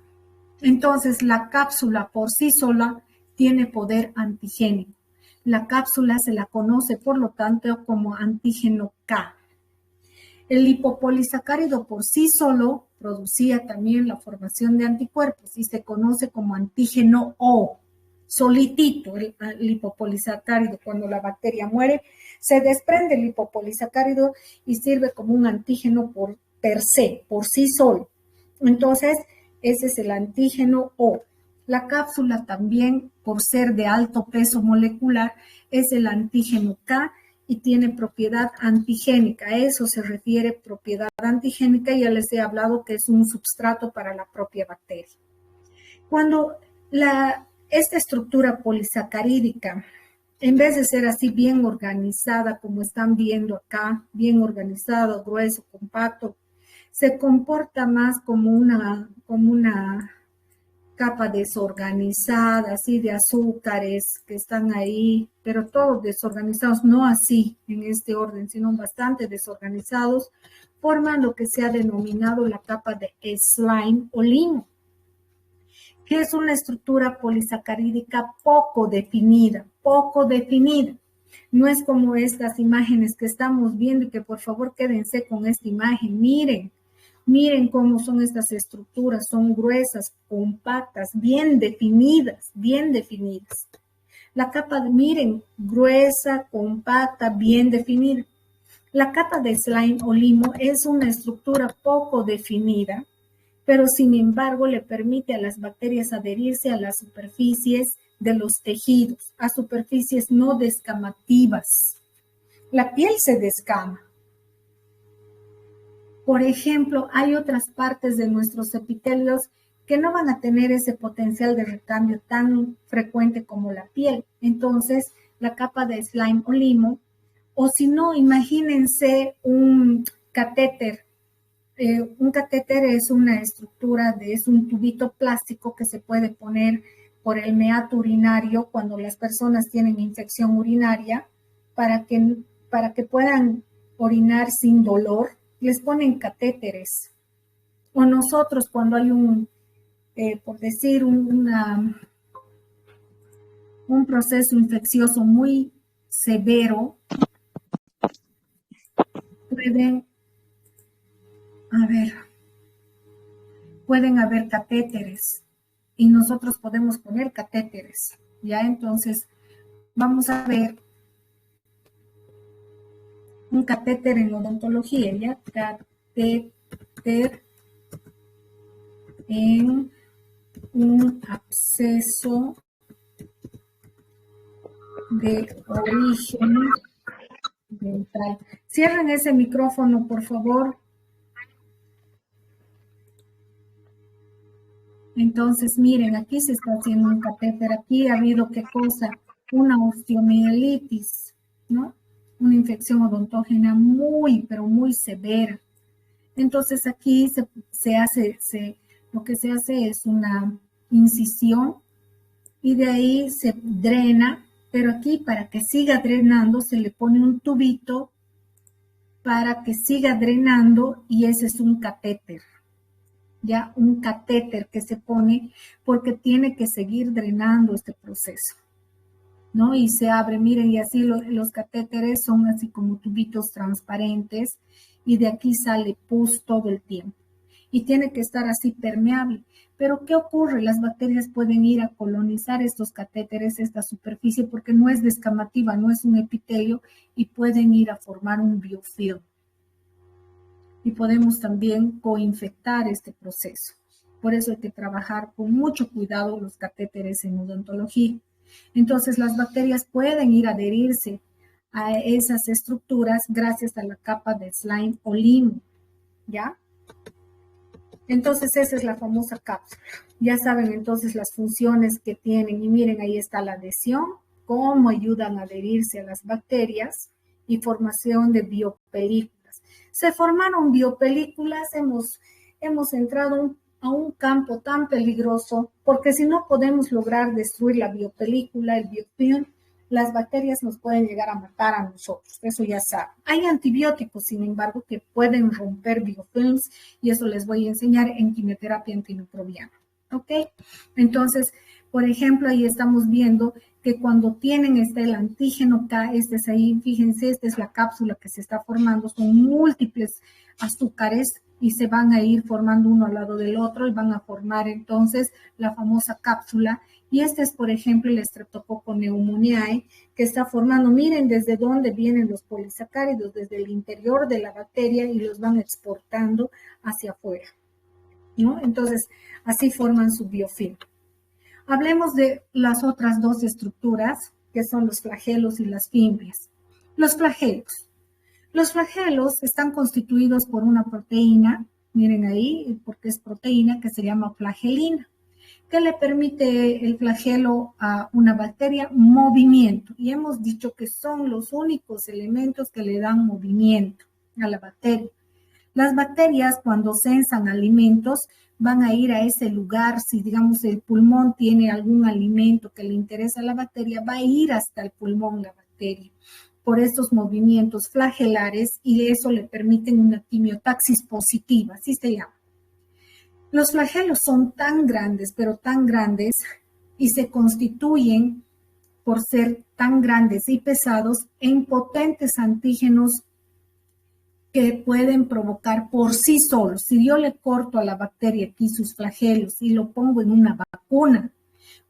Entonces, la cápsula por sí sola tiene poder antigénico. La cápsula se la conoce, por lo tanto, como antígeno K. El lipopolisacárido por sí solo producía también la formación de anticuerpos y se conoce como antígeno O. Solitito el lipopolisacárido, cuando la bacteria muere, se desprende el lipopolisacárido y sirve como un antígeno per se, por sí solo. Entonces, ese es el antígeno O. La cápsula también, por ser de alto peso molecular, es el antígeno K y tiene propiedad antigénica. A eso se refiere propiedad antigénica. Ya les he hablado que es un substrato para la propia bacteria. Cuando esta estructura polisacarídica, en vez de ser así bien organizada, como están viendo acá, bien organizado, grueso, compacto, se comporta más como una capa desorganizada, así de azúcares que están ahí, pero todos desorganizados, no así en este orden, sino bastante desorganizados, forman lo que se ha denominado la capa de slime o limo, que es una estructura polisacarídica poco definida. No es como estas imágenes que estamos viendo, y que por favor quédense con esta imagen. Miren cómo son estas estructuras, son gruesas, compactas, bien definidas. La capa, miren, gruesa, compacta, bien definida. La capa de slime o limo es una estructura poco definida, pero sin embargo le permite a las bacterias adherirse a las superficies de los tejidos, a superficies no descamativas. La piel se descama. Por ejemplo, hay otras partes de nuestros epitelios que no van a tener ese potencial de recambio tan frecuente como la piel. Entonces, la capa de slime o limo, o si no, imagínense un catéter. Un catéter es una estructura, es un tubito plástico que se puede poner por el meato urinario cuando las personas tienen infección urinaria para que puedan orinar sin dolor. Les ponen catéteres. O nosotros cuando hay por decir, un proceso infeccioso muy severo, pueden haber catéteres y nosotros podemos poner catéteres. Ya, entonces vamos a ver un catéter en odontología, ya, catéter en un absceso de origen dental. Cierren ese micrófono, por favor. Entonces, miren, aquí se está haciendo un catéter. Aquí ha habido, ¿qué cosa? Una osteomielitis, ¿no? Una infección odontógena muy, pero muy severa. Entonces, aquí lo que se hace es una incisión y de ahí se drena, pero aquí para que siga drenando se le pone un tubito para que siga drenando y ese es un catéter. Ya un catéter que se pone porque tiene que seguir drenando este proceso, ¿no? Y se abre, miren, y así los catéteres son así como tubitos transparentes y de aquí sale pus todo el tiempo. Y tiene que estar así permeable. Pero ¿qué ocurre? Las bacterias pueden ir a colonizar estos catéteres, esta superficie, porque no es descamativa, no es un epitelio, y pueden ir a formar un biofilm. Y podemos también coinfectar este proceso. Por eso hay que trabajar con mucho cuidado los catéteres en odontología. Entonces, las bacterias pueden ir a adherirse a esas estructuras gracias a la capa de slime o limo, ¿ya? Entonces esa es la famosa cápsula. Ya saben entonces las funciones que tienen y miren ahí está la adhesión, cómo ayudan a adherirse a las bacterias y formación de biopelículas. Se formaron biopelículas, hemos entrado a un campo tan peligroso porque si no podemos lograr destruir la biopelícula, el biofilm, las bacterias nos pueden llegar a matar a nosotros, eso ya saben. Hay antibióticos, sin embargo, que pueden romper biofilms y eso les voy a enseñar en quimioterapia antimicrobiana, ¿ok? Entonces, por ejemplo, ahí estamos viendo que cuando tienen el antígeno K, este es ahí, fíjense, esta es la cápsula que se está formando, son múltiples azúcares y se van a ir formando uno al lado del otro y van a formar entonces la famosa cápsula. Y este es, por ejemplo, el Streptococcus pneumoniae que está formando, miren desde dónde vienen los polisacáridos, desde el interior de la bacteria y los van exportando hacia afuera, ¿no? Entonces, así forman su biofilm. Hablemos de las otras dos estructuras, que son los flagelos y las fimbrias. Los flagelos. Los flagelos están constituidos por una proteína, miren ahí, porque es proteína que se llama flagelina, que le permite el flagelo a una bacteria movimiento. Y hemos dicho que son los únicos elementos que le dan movimiento a la bacteria. Las bacterias cuando sensan alimentos van a ir a ese lugar, si digamos el pulmón tiene algún alimento que le interesa a la bacteria, va a ir hasta el pulmón la bacteria por estos movimientos flagelares y eso le permiten una quimiotaxis positiva, así se llama. Los flagelos son tan grandes, pero tan grandes, y se constituyen, por ser tan grandes y pesados, en potentes antígenos que pueden provocar por sí solos. Si yo le corto a la bacteria aquí sus flagelos y lo pongo en una vacuna,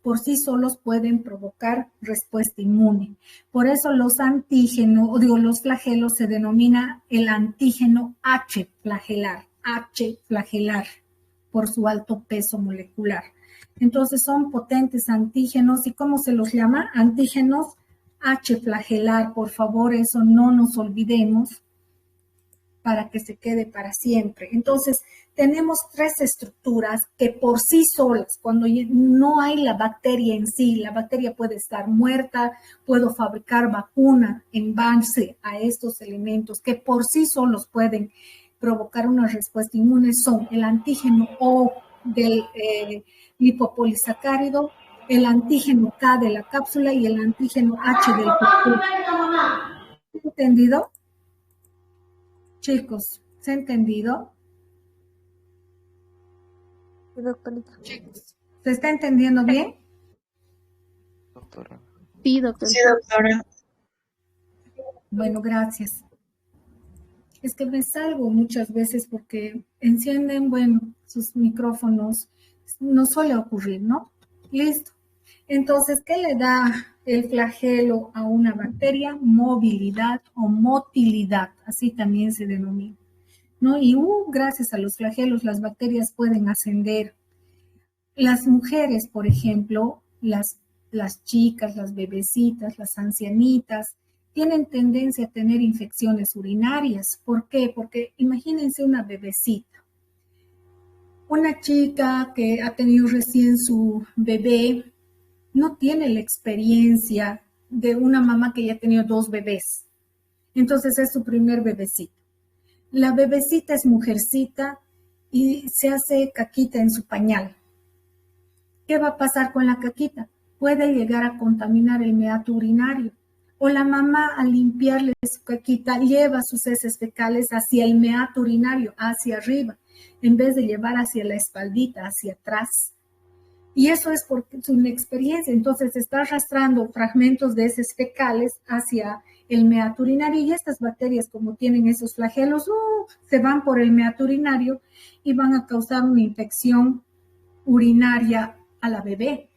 por sí solos pueden provocar respuesta inmune. Por eso los antígenos, los flagelos se denomina el antígeno H flagelar, por su alto peso molecular. Entonces son potentes antígenos, ¿y cómo se los llama? Antígenos H flagelar, por favor, eso no nos olvidemos para que se quede para siempre. Entonces, tenemos tres estructuras que por sí solas, cuando no hay la bacteria en sí, la bacteria puede estar muerta, puedo fabricar vacuna en base a estos elementos que por sí solos pueden provocar una respuesta inmune, son el antígeno O del lipopolisacárido, el antígeno K de la cápsula y el antígeno H del peptídeo. ¿Entendido? Chicos, ¿se ha entendido? Sí, doctorita. Chicos, ¿se está entendiendo bien? Doctora. Sí, doctora. Sí, doctora. Bueno, gracias. Es que me salgo muchas veces porque encienden, bueno, sus micrófonos. No suele ocurrir, ¿no? Listo. Entonces, ¿qué le da el flagelo a una bacteria? Movilidad o motilidad, así también se denomina, ¿no? Y gracias a los flagelos las bacterias pueden ascender. Las mujeres, por ejemplo, las chicas, las bebecitas, las ancianitas, tienen tendencia a tener infecciones urinarias. ¿Por qué? Porque imagínense una bebecita, una chica que ha tenido recién su bebé, no tiene la experiencia de una mamá que ya ha tenido 2 bebés. Entonces es su primer bebecito. La bebecita es mujercita y se hace caquita en su pañal. ¿Qué va a pasar con la caquita? Puede llegar a contaminar el meato urinario. O la mamá al limpiarle su caquita lleva sus heces fecales hacia el meato urinario, hacia arriba, en vez de llevar hacia la espaldita, hacia atrás. Y eso es por su inexperiencia. Entonces está arrastrando fragmentos de heces fecales hacia el meato urinario y estas bacterias, como tienen esos flagelos, se van por el meato urinario y van a causar una infección urinaria a la bebé.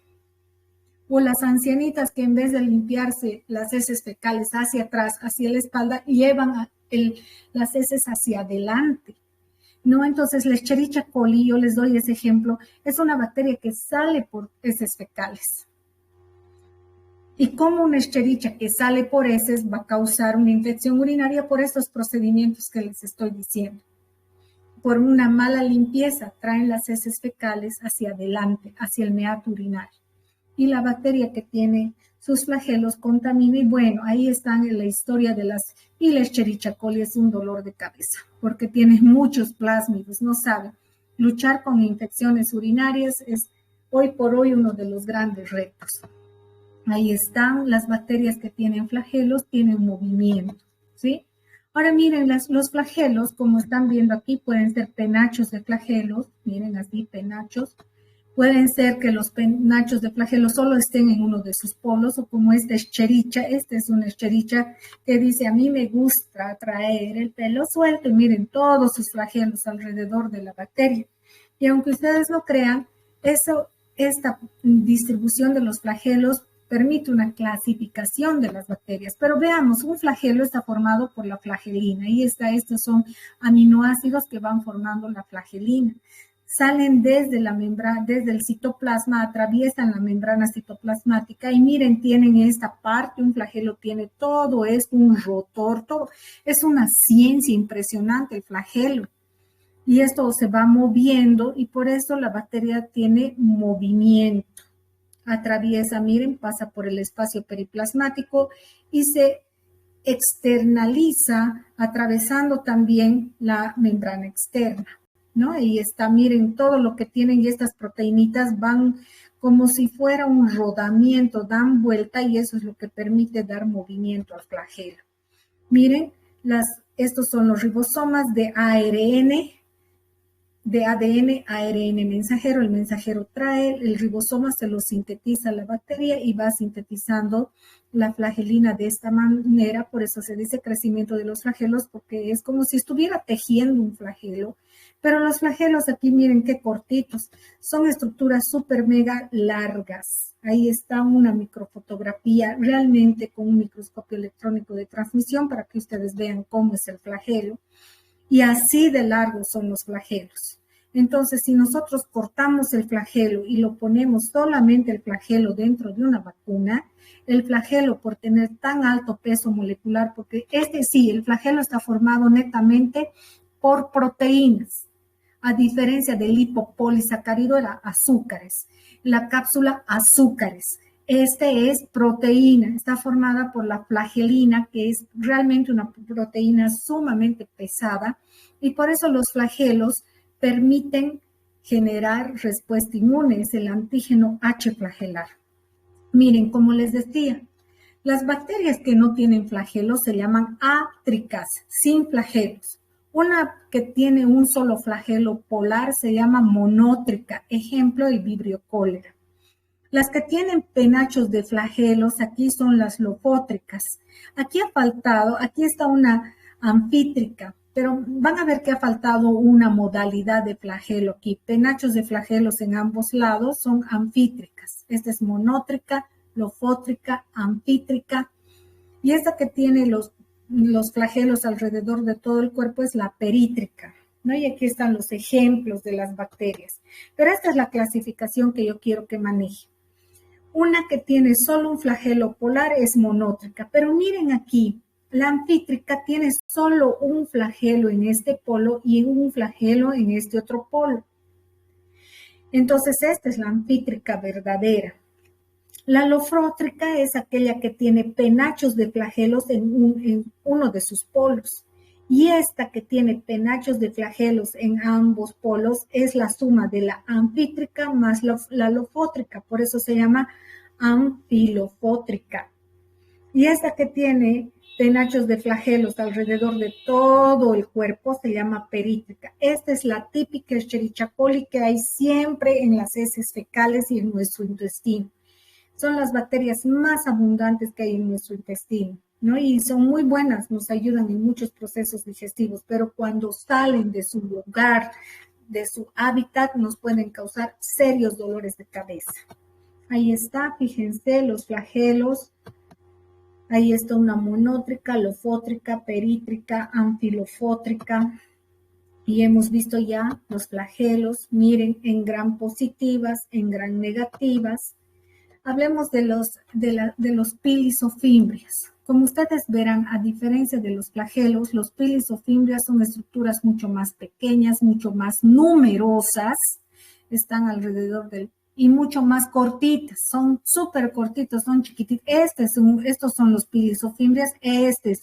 O las ancianitas que en vez de limpiarse las heces fecales hacia atrás, hacia la espalda, llevan las heces hacia adelante. ¿No? Entonces, la Escherichia coli, yo les doy ese ejemplo, es una bacteria que sale por heces fecales. Y como una Escherichia que sale por heces va a causar una infección urinaria por estos procedimientos que les estoy diciendo. Por una mala limpieza traen las heces fecales hacia adelante, hacia el meato urinario. Y la bacteria que tiene sus flagelos contamina y bueno, ahí están en la historia de las... Y la Escherichia coli es un dolor de cabeza porque tiene muchos plásmidos, no saben. Luchar con infecciones urinarias es hoy por hoy uno de los grandes retos. Ahí están las bacterias que tienen flagelos, tienen movimiento, ¿sí? Ahora miren, los flagelos, como están viendo aquí, pueden ser penachos de flagelos, miren así, penachos. Pueden ser que los penachos de flagelos solo estén en uno de sus polos, o como esta Escherichia, esta es una Escherichia que dice, a mí me gusta traer el pelo suelto, y miren todos sus flagelos alrededor de la bacteria. Y aunque ustedes no crean, esta distribución de los flagelos permite una clasificación de las bacterias. Pero veamos, un flagelo está formado por la flagelina y estos son aminoácidos que van formando la flagelina. Salen desde la membrana, desde el citoplasma, atraviesan la membrana citoplasmática y miren, tienen esta parte, un flagelo tiene todo, es un rotor, todo. Es una ciencia impresionante el flagelo. Y esto se va moviendo y por eso la bacteria tiene movimiento. Atraviesa, miren, pasa por el espacio periplasmático y se externaliza atravesando también la membrana externa, ¿no? Ahí está, miren, todo lo que tienen y estas proteínitas van como si fuera un rodamiento, dan vuelta y eso es lo que permite dar movimiento al flagelo. Miren, estos son los ribosomas de ARN, de ADN, ARN mensajero. El mensajero trae, el ribosoma se lo sintetiza la bacteria y va sintetizando la flagelina de esta manera. Por eso se dice crecimiento de los flagelos, porque es como si estuviera tejiendo un flagelo. Pero los flagelos aquí, miren qué cortitos. Son estructuras súper mega largas. Ahí está una microfotografía realmente con un microscopio electrónico de transmisión para que ustedes vean cómo es el flagelo. Y así de largos son los flagelos. Entonces, si nosotros cortamos el flagelo y lo ponemos solamente el flagelo dentro de una vacuna, el flagelo por tener tan alto peso molecular, porque el flagelo está formado netamente por proteínas, a diferencia del lipopolisacárido era azúcares, la cápsula azúcares. Este es proteína, está formada por la flagelina, que es realmente una proteína sumamente pesada, y por eso los flagelos permiten generar respuesta inmune, es el antígeno H flagelar. Miren, como les decía, las bacterias que no tienen flagelos se llaman átricas, sin flagelos. Una que tiene un solo flagelo polar se llama monótrica, ejemplo el Vibrio cólera. Las que tienen penachos de flagelos, aquí son las lofótricas. Aquí está una anfítrica, pero van a ver que ha faltado una modalidad de flagelo aquí. Penachos de flagelos en ambos lados son anfítricas. Esta es monótrica, lofótrica, anfítrica. Y esta que tiene los flagelos alrededor de todo el cuerpo es la perítrica, ¿no? Y aquí están los ejemplos de las bacterias. Pero esta es la clasificación que yo quiero que maneje. Una que tiene solo un flagelo polar es monótrica, pero miren aquí, la anfítrica tiene solo un flagelo en este polo y un flagelo en este otro polo. Entonces, esta es la anfítrica verdadera. La lofótrica es aquella que tiene penachos de flagelos en uno de sus polos. Y esta que tiene penachos de flagelos en ambos polos es la suma de la anfítrica más la lofótrica, por eso se llama anfilofótrica. Y esta que tiene penachos de flagelos alrededor de todo el cuerpo se llama perítrica. Esta es la típica Escherichia coli que hay siempre en las heces fecales y en nuestro intestino. Son las bacterias más abundantes que hay en nuestro intestino, ¿no? Y son muy buenas, nos ayudan en muchos procesos digestivos, pero cuando salen de su lugar, de su hábitat, nos pueden causar serios dolores de cabeza. Ahí está, fíjense, los flagelos. Ahí está una monótrica, lofótrica, perítrica, anfilofótrica. Y hemos visto ya los flagelos, miren, en gran positivas, en gran negativas. Hablemos de los pilisofimbrias. Como ustedes verán, a diferencia de los flagelos, los pilisofimbrias son estructuras mucho más pequeñas, mucho más numerosas, están alrededor y mucho más cortitas, son súper cortitos, son chiquititos. Estos son los pilisofimbrias, este es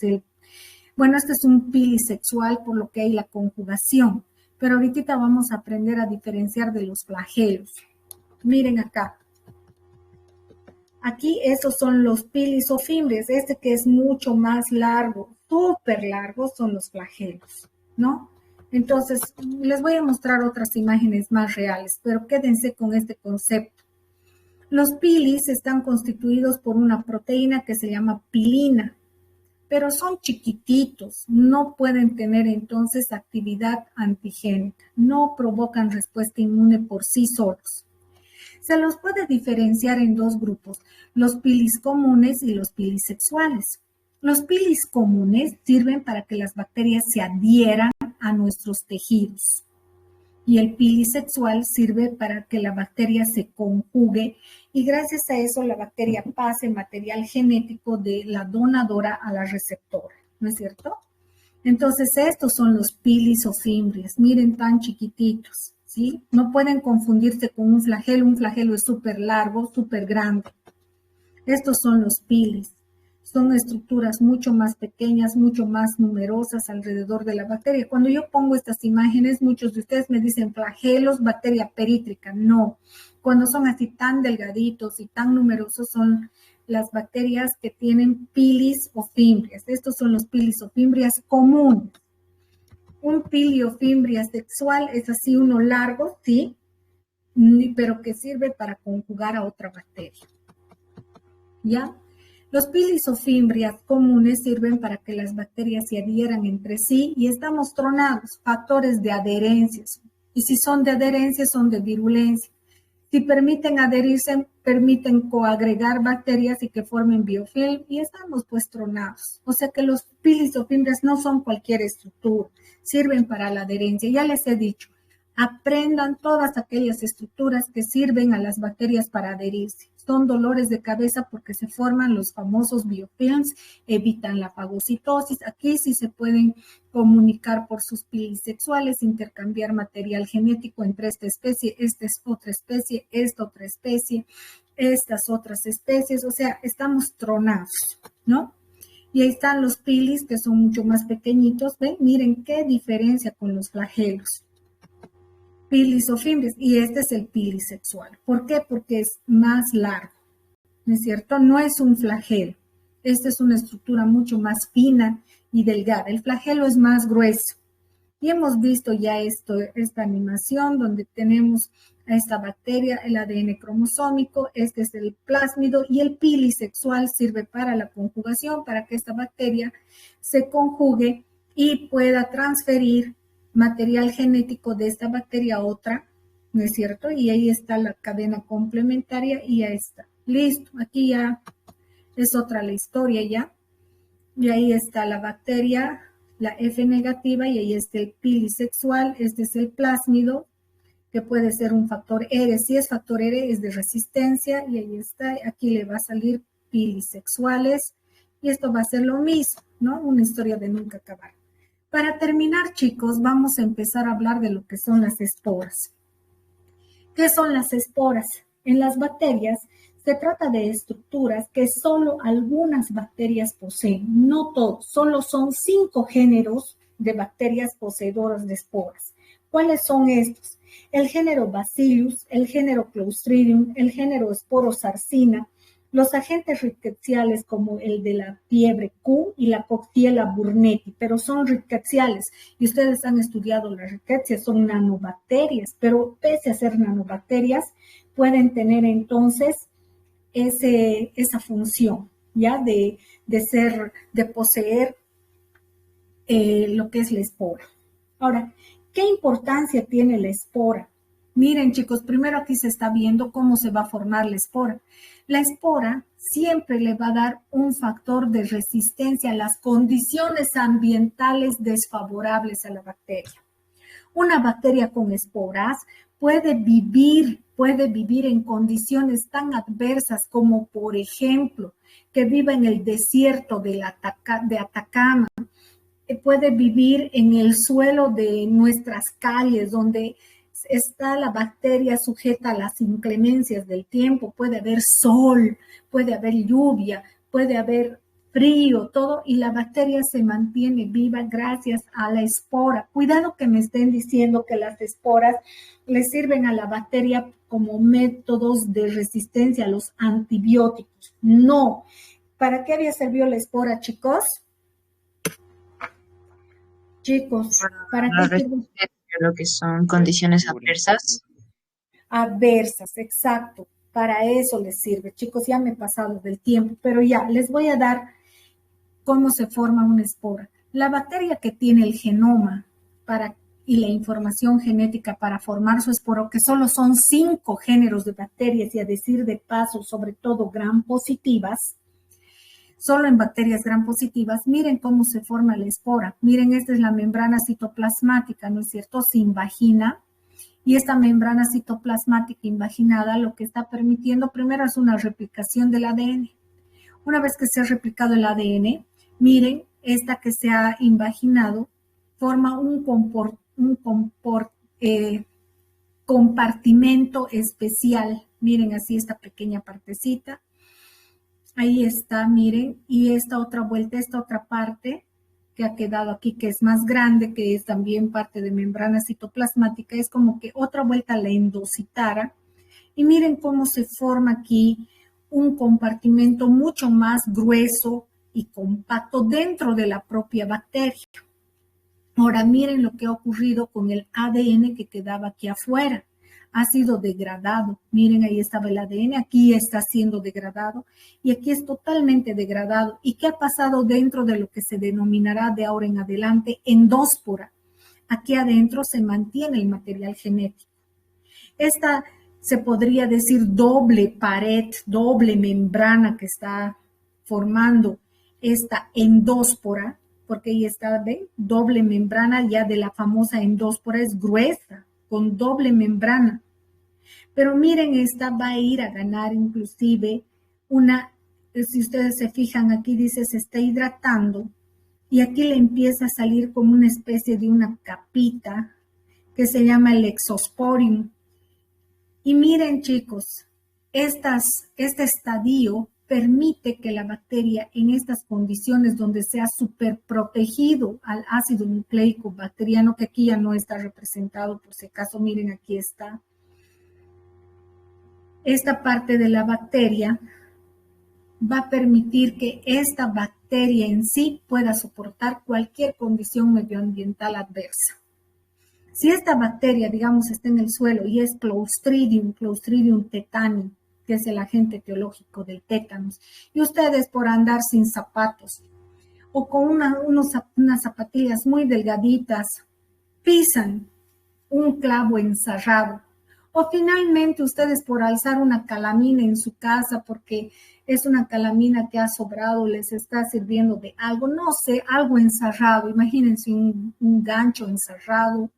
un pilisexual, por lo que hay la conjugación, pero ahorita vamos a aprender a diferenciar de los flagelos. Miren acá. Aquí estos son los pilisofimbrias, que es mucho más largo, súper largo, son los flagelos, ¿no? Entonces, les voy a mostrar otras imágenes más reales, pero quédense con este concepto. Los pilis están constituidos por una proteína que se llama pilina, pero son chiquititos, no pueden tener entonces actividad antigénica, no provocan respuesta inmune por sí solos. Se los puede diferenciar en dos grupos, los pilis comunes y los pilis sexuales. Los pilis comunes sirven para que las bacterias se adhieran a nuestros tejidos y el pilis sexual sirve para que la bacteria se conjugue y gracias a eso la bacteria pase material genético de la donadora a la receptora, ¿no es cierto? Entonces estos son los pilisofimbrias, miren tan chiquititos. ¿Sí? No pueden confundirse con un flagelo es súper largo, súper grande. Estos son los pilis, son estructuras mucho más pequeñas, mucho más numerosas alrededor de la bacteria. Cuando yo pongo estas imágenes, muchos de ustedes me dicen flagelos, bacteria perítrica. No, cuando son así tan delgaditos y tan numerosos son las bacterias que tienen pilis o fimbrias. Estos son los pilis o fimbrias comunes. Un piliofimbria sexual es así uno largo, sí, pero que sirve para conjugar a otra bacteria. ¿Ya? Los pilisofimbrias comunes sirven para que las bacterias se adhieran entre sí y estamos tronados, factores de adherencia. Y si son de adherencia, son de virulencia. Si permiten adherirse, permiten coagregar bacterias y que formen biofilm y estamos pues tronados. O sea que los pilisofimbrias no son cualquier estructura, sirven para la adherencia. Ya les he dicho, aprendan todas aquellas estructuras que sirven a las bacterias para adherirse. Son dolores de cabeza porque se forman los famosos biofilms, evitan la fagocitosis. Aquí sí se pueden comunicar por sus pilis sexuales, intercambiar material genético entre esta especie, esta es otra especie, esta otra especie, estas otras especies. O sea, estamos tronados, ¿no? Y ahí están los pilis que son mucho más pequeñitos. ¿Ven? Miren qué diferencia con los flagelos. Pilisofimbrias, y este es el pilisexual. ¿Por qué? Porque es más largo, ¿no es cierto? No es un flagelo. Esta es una estructura mucho más fina y delgada. El flagelo es más grueso. Y hemos visto ya esta animación donde tenemos a esta bacteria, el ADN cromosómico, este es el plásmido y el pilisexual sirve para la conjugación, para que esta bacteria se conjugue y pueda transferir material genético de esta bacteria a otra, ¿no es cierto? Y ahí está la cadena complementaria y ya está. Listo, aquí ya es otra la historia ya. Y ahí está la bacteria, la F negativa, y ahí está el pilisexual, este es el plásmido, que puede ser un factor R. Si es factor R es de resistencia, y ahí está, aquí le va a salir pilisexuales, y esto va a ser lo mismo, ¿no? Una historia de nunca acabar. Para terminar, chicos, vamos a empezar a hablar de lo que son las esporas. ¿Qué son las esporas? En las bacterias se trata de estructuras que solo algunas bacterias poseen, no todos, solo son 5 géneros de bacterias poseedoras de esporas. ¿Cuáles son estos? El género Bacillus, el género Clostridium, el género Sporosarcina, los agentes rickettsiales como el de la fiebre Q y la Coxiella burnetii, pero son rickettsiales. Y ustedes han estudiado las rickettsias, son nanobacterias, pero pese a ser nanobacterias, pueden tener entonces esa función, ¿ya? De poseer lo que es la espora. Ahora, ¿qué importancia tiene la espora? Miren, chicos, primero aquí se está viendo cómo se va a formar la espora. La espora siempre le va a dar un factor de resistencia a las condiciones ambientales desfavorables a la bacteria. Una bacteria con esporas puede vivir en condiciones tan adversas como, por ejemplo, que viva en el desierto de Atacama, puede vivir en el suelo de nuestras calles, donde está la bacteria sujeta a las inclemencias del tiempo. Puede haber sol, puede haber lluvia, puede haber frío, todo, y la bacteria se mantiene viva gracias a la espora. Cuidado que me estén diciendo que las esporas le sirven a la bacteria como métodos de resistencia a los antibióticos. No. ¿Para qué había servido la espora, chicos? Chicos, ¿para qué sirve? Lo que son condiciones adversas. Adversas, exacto. Para eso les sirve. Chicos, ya me he pasado del tiempo, pero ya les voy a dar cómo se forma una espora. La bacteria que tiene el genoma y la información genética para formar su esporo, que solo son 5 géneros de bacterias y a decir de paso, sobre todo gram positivas, solo en bacterias gram positivas, miren cómo se forma la espora. Miren, esta es la membrana citoplasmática, ¿no es cierto? Se invagina. Y esta membrana citoplasmática invaginada lo que está permitiendo primero es una replicación del ADN. Una vez que se ha replicado el ADN, miren, esta que se ha invaginado forma un compartimento especial. Miren así esta pequeña partecita. Ahí está, miren, y esta otra vuelta, esta otra parte que ha quedado aquí, que es más grande, que es también parte de membrana citoplasmática, es como que otra vuelta a la endocitara. Y miren cómo se forma aquí un compartimento mucho más grueso y compacto dentro de la propia bacteria. Ahora miren lo que ha ocurrido con el ADN que quedaba aquí afuera. Ha sido degradado. Miren, ahí estaba el ADN, aquí está siendo degradado y aquí es totalmente degradado. ¿Y qué ha pasado dentro de lo que se denominará de ahora en adelante endóspora? Aquí adentro se mantiene el material genético. Esta se podría decir doble pared, doble membrana que está formando esta endóspora, porque ahí está, ¿ven? Doble membrana ya de la famosa endóspora, es gruesa, con doble membrana. Pero miren, esta va a ir a ganar inclusive si ustedes se fijan aquí dice se está hidratando y aquí le empieza a salir como una especie de una capita que se llama el exosporium. Y miren chicos, este estadio permite que la bacteria en estas condiciones donde se ha superprotegido al ácido nucleico bacteriano, que aquí ya no está representado, por si acaso, miren, aquí está. Esta parte de la bacteria va a permitir que esta bacteria en sí pueda soportar cualquier condición medioambiental adversa. Si esta bacteria, digamos, está en el suelo y es Clostridium tetani, que es el agente etiológico del tétanos, y ustedes por andar sin zapatos o con unas zapatillas muy delgaditas pisan un clavo encerrado, o finalmente ustedes por alzar una calamina en su casa porque es una calamina que ha sobrado, les está sirviendo de algo, no sé, algo encerrado, imagínense un gancho encerrado,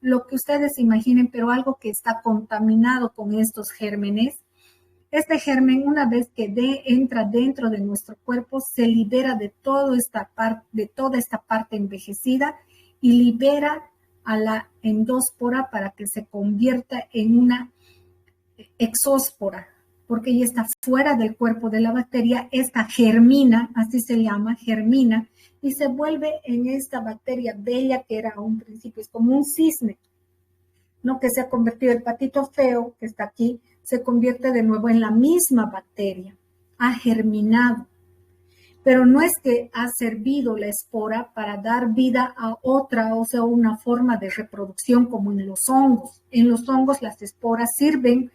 lo que ustedes imaginen, pero algo que está contaminado con estos gérmenes. Este germen, una vez que entra dentro de nuestro cuerpo, se libera de toda esta parte envejecida y libera a la endóspora para que se convierta en una exóspora, porque ella está fuera del cuerpo de la bacteria. Esta germina, así se llama, germina, y se vuelve en esta bacteria bella que era a un principio, es como un cisne, ¿no? Que se ha convertido, el patito feo que está aquí, se convierte de nuevo en la misma bacteria, ha germinado. Pero no es que ha servido la espora para dar vida a otra, o sea, una forma de reproducción como en los hongos. En los hongos las esporas sirven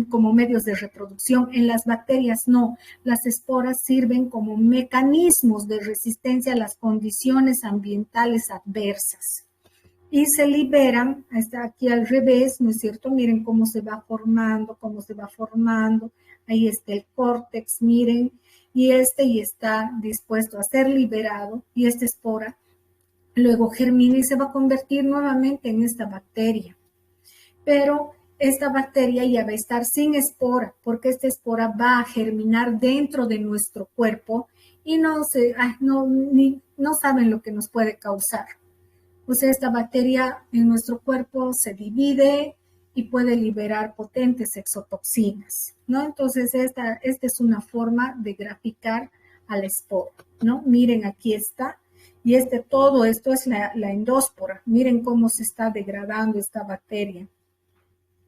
como medios de reproducción. En las bacterias no. Las esporas sirven como mecanismos de resistencia a las condiciones ambientales adversas. Y se liberan, está aquí al revés, ¿no es cierto? Miren cómo se va formando, Ahí está el córtex, miren, y está dispuesto a ser liberado, y esta espora luego germina y se va a convertir nuevamente en esta bacteria. Pero esta bacteria ya va a estar sin espora, porque esta espora va a germinar dentro de nuestro cuerpo y no saben lo que nos puede causar. O sea, esta bacteria en nuestro cuerpo se divide y puede liberar potentes exotoxinas, ¿no? Entonces, esta es una forma de graficar a la espora, ¿no? Miren, aquí está. Y todo esto es la endóspora. Miren cómo se está degradando esta bacteria.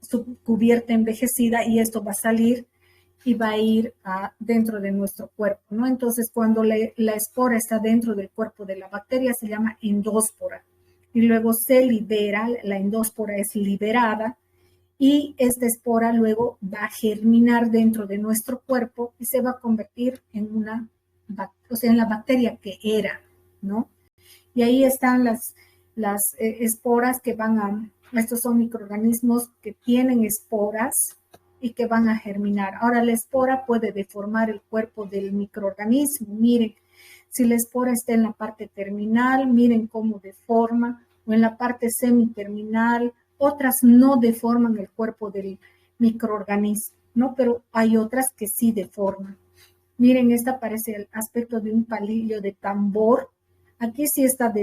Su cubierta envejecida, y esto va a salir y va a ir dentro de nuestro cuerpo, ¿no? Entonces, cuando la espora está dentro del cuerpo de la bacteria, se llama endóspora. Y luego se libera, la endóspora es liberada, y esta espora luego va a germinar dentro de nuestro cuerpo y se va a convertir en en la bacteria que era, ¿no? Y ahí están las esporas que estos son microorganismos que tienen esporas y que van a germinar. Ahora, la espora puede deformar el cuerpo del microorganismo. Miren, si la espora está en la parte terminal, miren cómo deforma, o en la parte semiterminal. Otras no deforman el cuerpo del microorganismo, ¿no? Pero hay otras que sí deforman. Miren, esta parece el aspecto de un palillo de tambor. Aquí sí está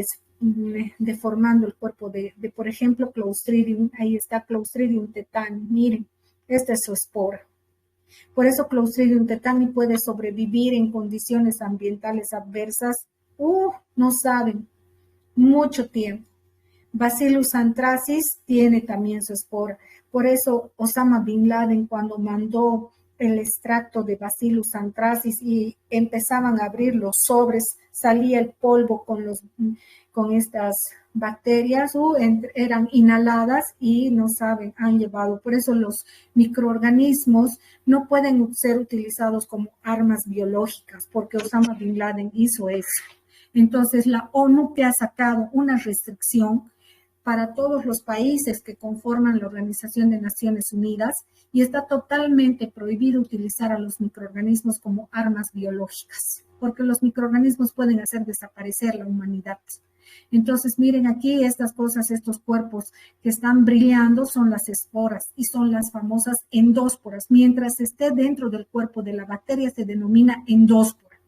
deformando el cuerpo de, por ejemplo, Clostridium. Ahí está Clostridium tetani. Miren, esta es su espora. Por eso Clostridium tetani puede sobrevivir en condiciones ambientales adversas. No saben, mucho tiempo. Bacillus anthracis tiene también su espora. Por eso Osama Bin Laden, cuando mandó el extracto de Bacillus anthracis y empezaban a abrir los sobres, salía el polvo con estas bacterias, eran inhaladas y no saben, han llevado. Por eso los microorganismos no pueden ser utilizados como armas biológicas, porque Osama Bin Laden hizo eso. Entonces la ONU que ha sacado una restricción para todos los países que conforman la Organización de Naciones Unidas, y está totalmente prohibido utilizar a los microorganismos como armas biológicas, porque los microorganismos pueden hacer desaparecer la humanidad. Entonces, miren aquí estas cosas, estos cuerpos que están brillando son las esporas y son las famosas endósporas. Mientras esté dentro del cuerpo de la bacteria se denomina endóspora.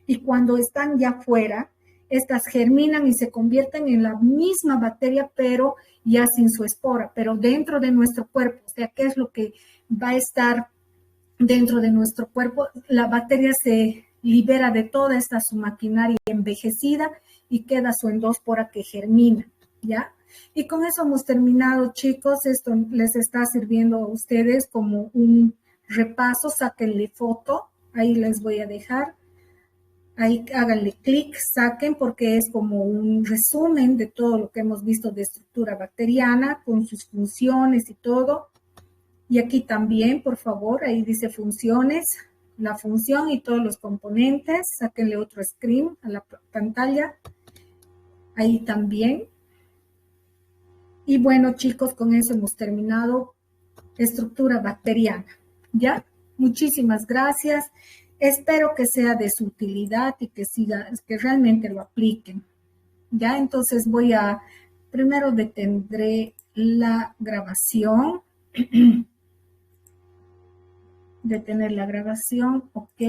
Y cuando están ya fuera, estas germinan y se convierten en la misma bacteria, pero ya sin su espora, pero dentro de nuestro cuerpo. O sea, ¿qué es lo que va a estar dentro de nuestro cuerpo? La bacteria se libera de toda esta su maquinaria envejecida y queda su endóspora que germina, ¿ya? Y con eso hemos terminado, chicos. Esto les está sirviendo a ustedes como un repaso. Sáquenle foto, ahí les voy a dejar. Ahí háganle clic, saquen, porque es como un resumen de todo lo que hemos visto de estructura bacteriana, con sus funciones y todo. Y aquí también, por favor, ahí dice funciones, la función y todos los componentes. Sáquenle otro screen a la pantalla. Ahí también. Y bueno, chicos, con eso hemos terminado estructura bacteriana. ¿Ya? Muchísimas gracias. Espero que sea de su utilidad y que realmente lo apliquen. Ya, entonces primero detendré la grabación. Detener la grabación, ok.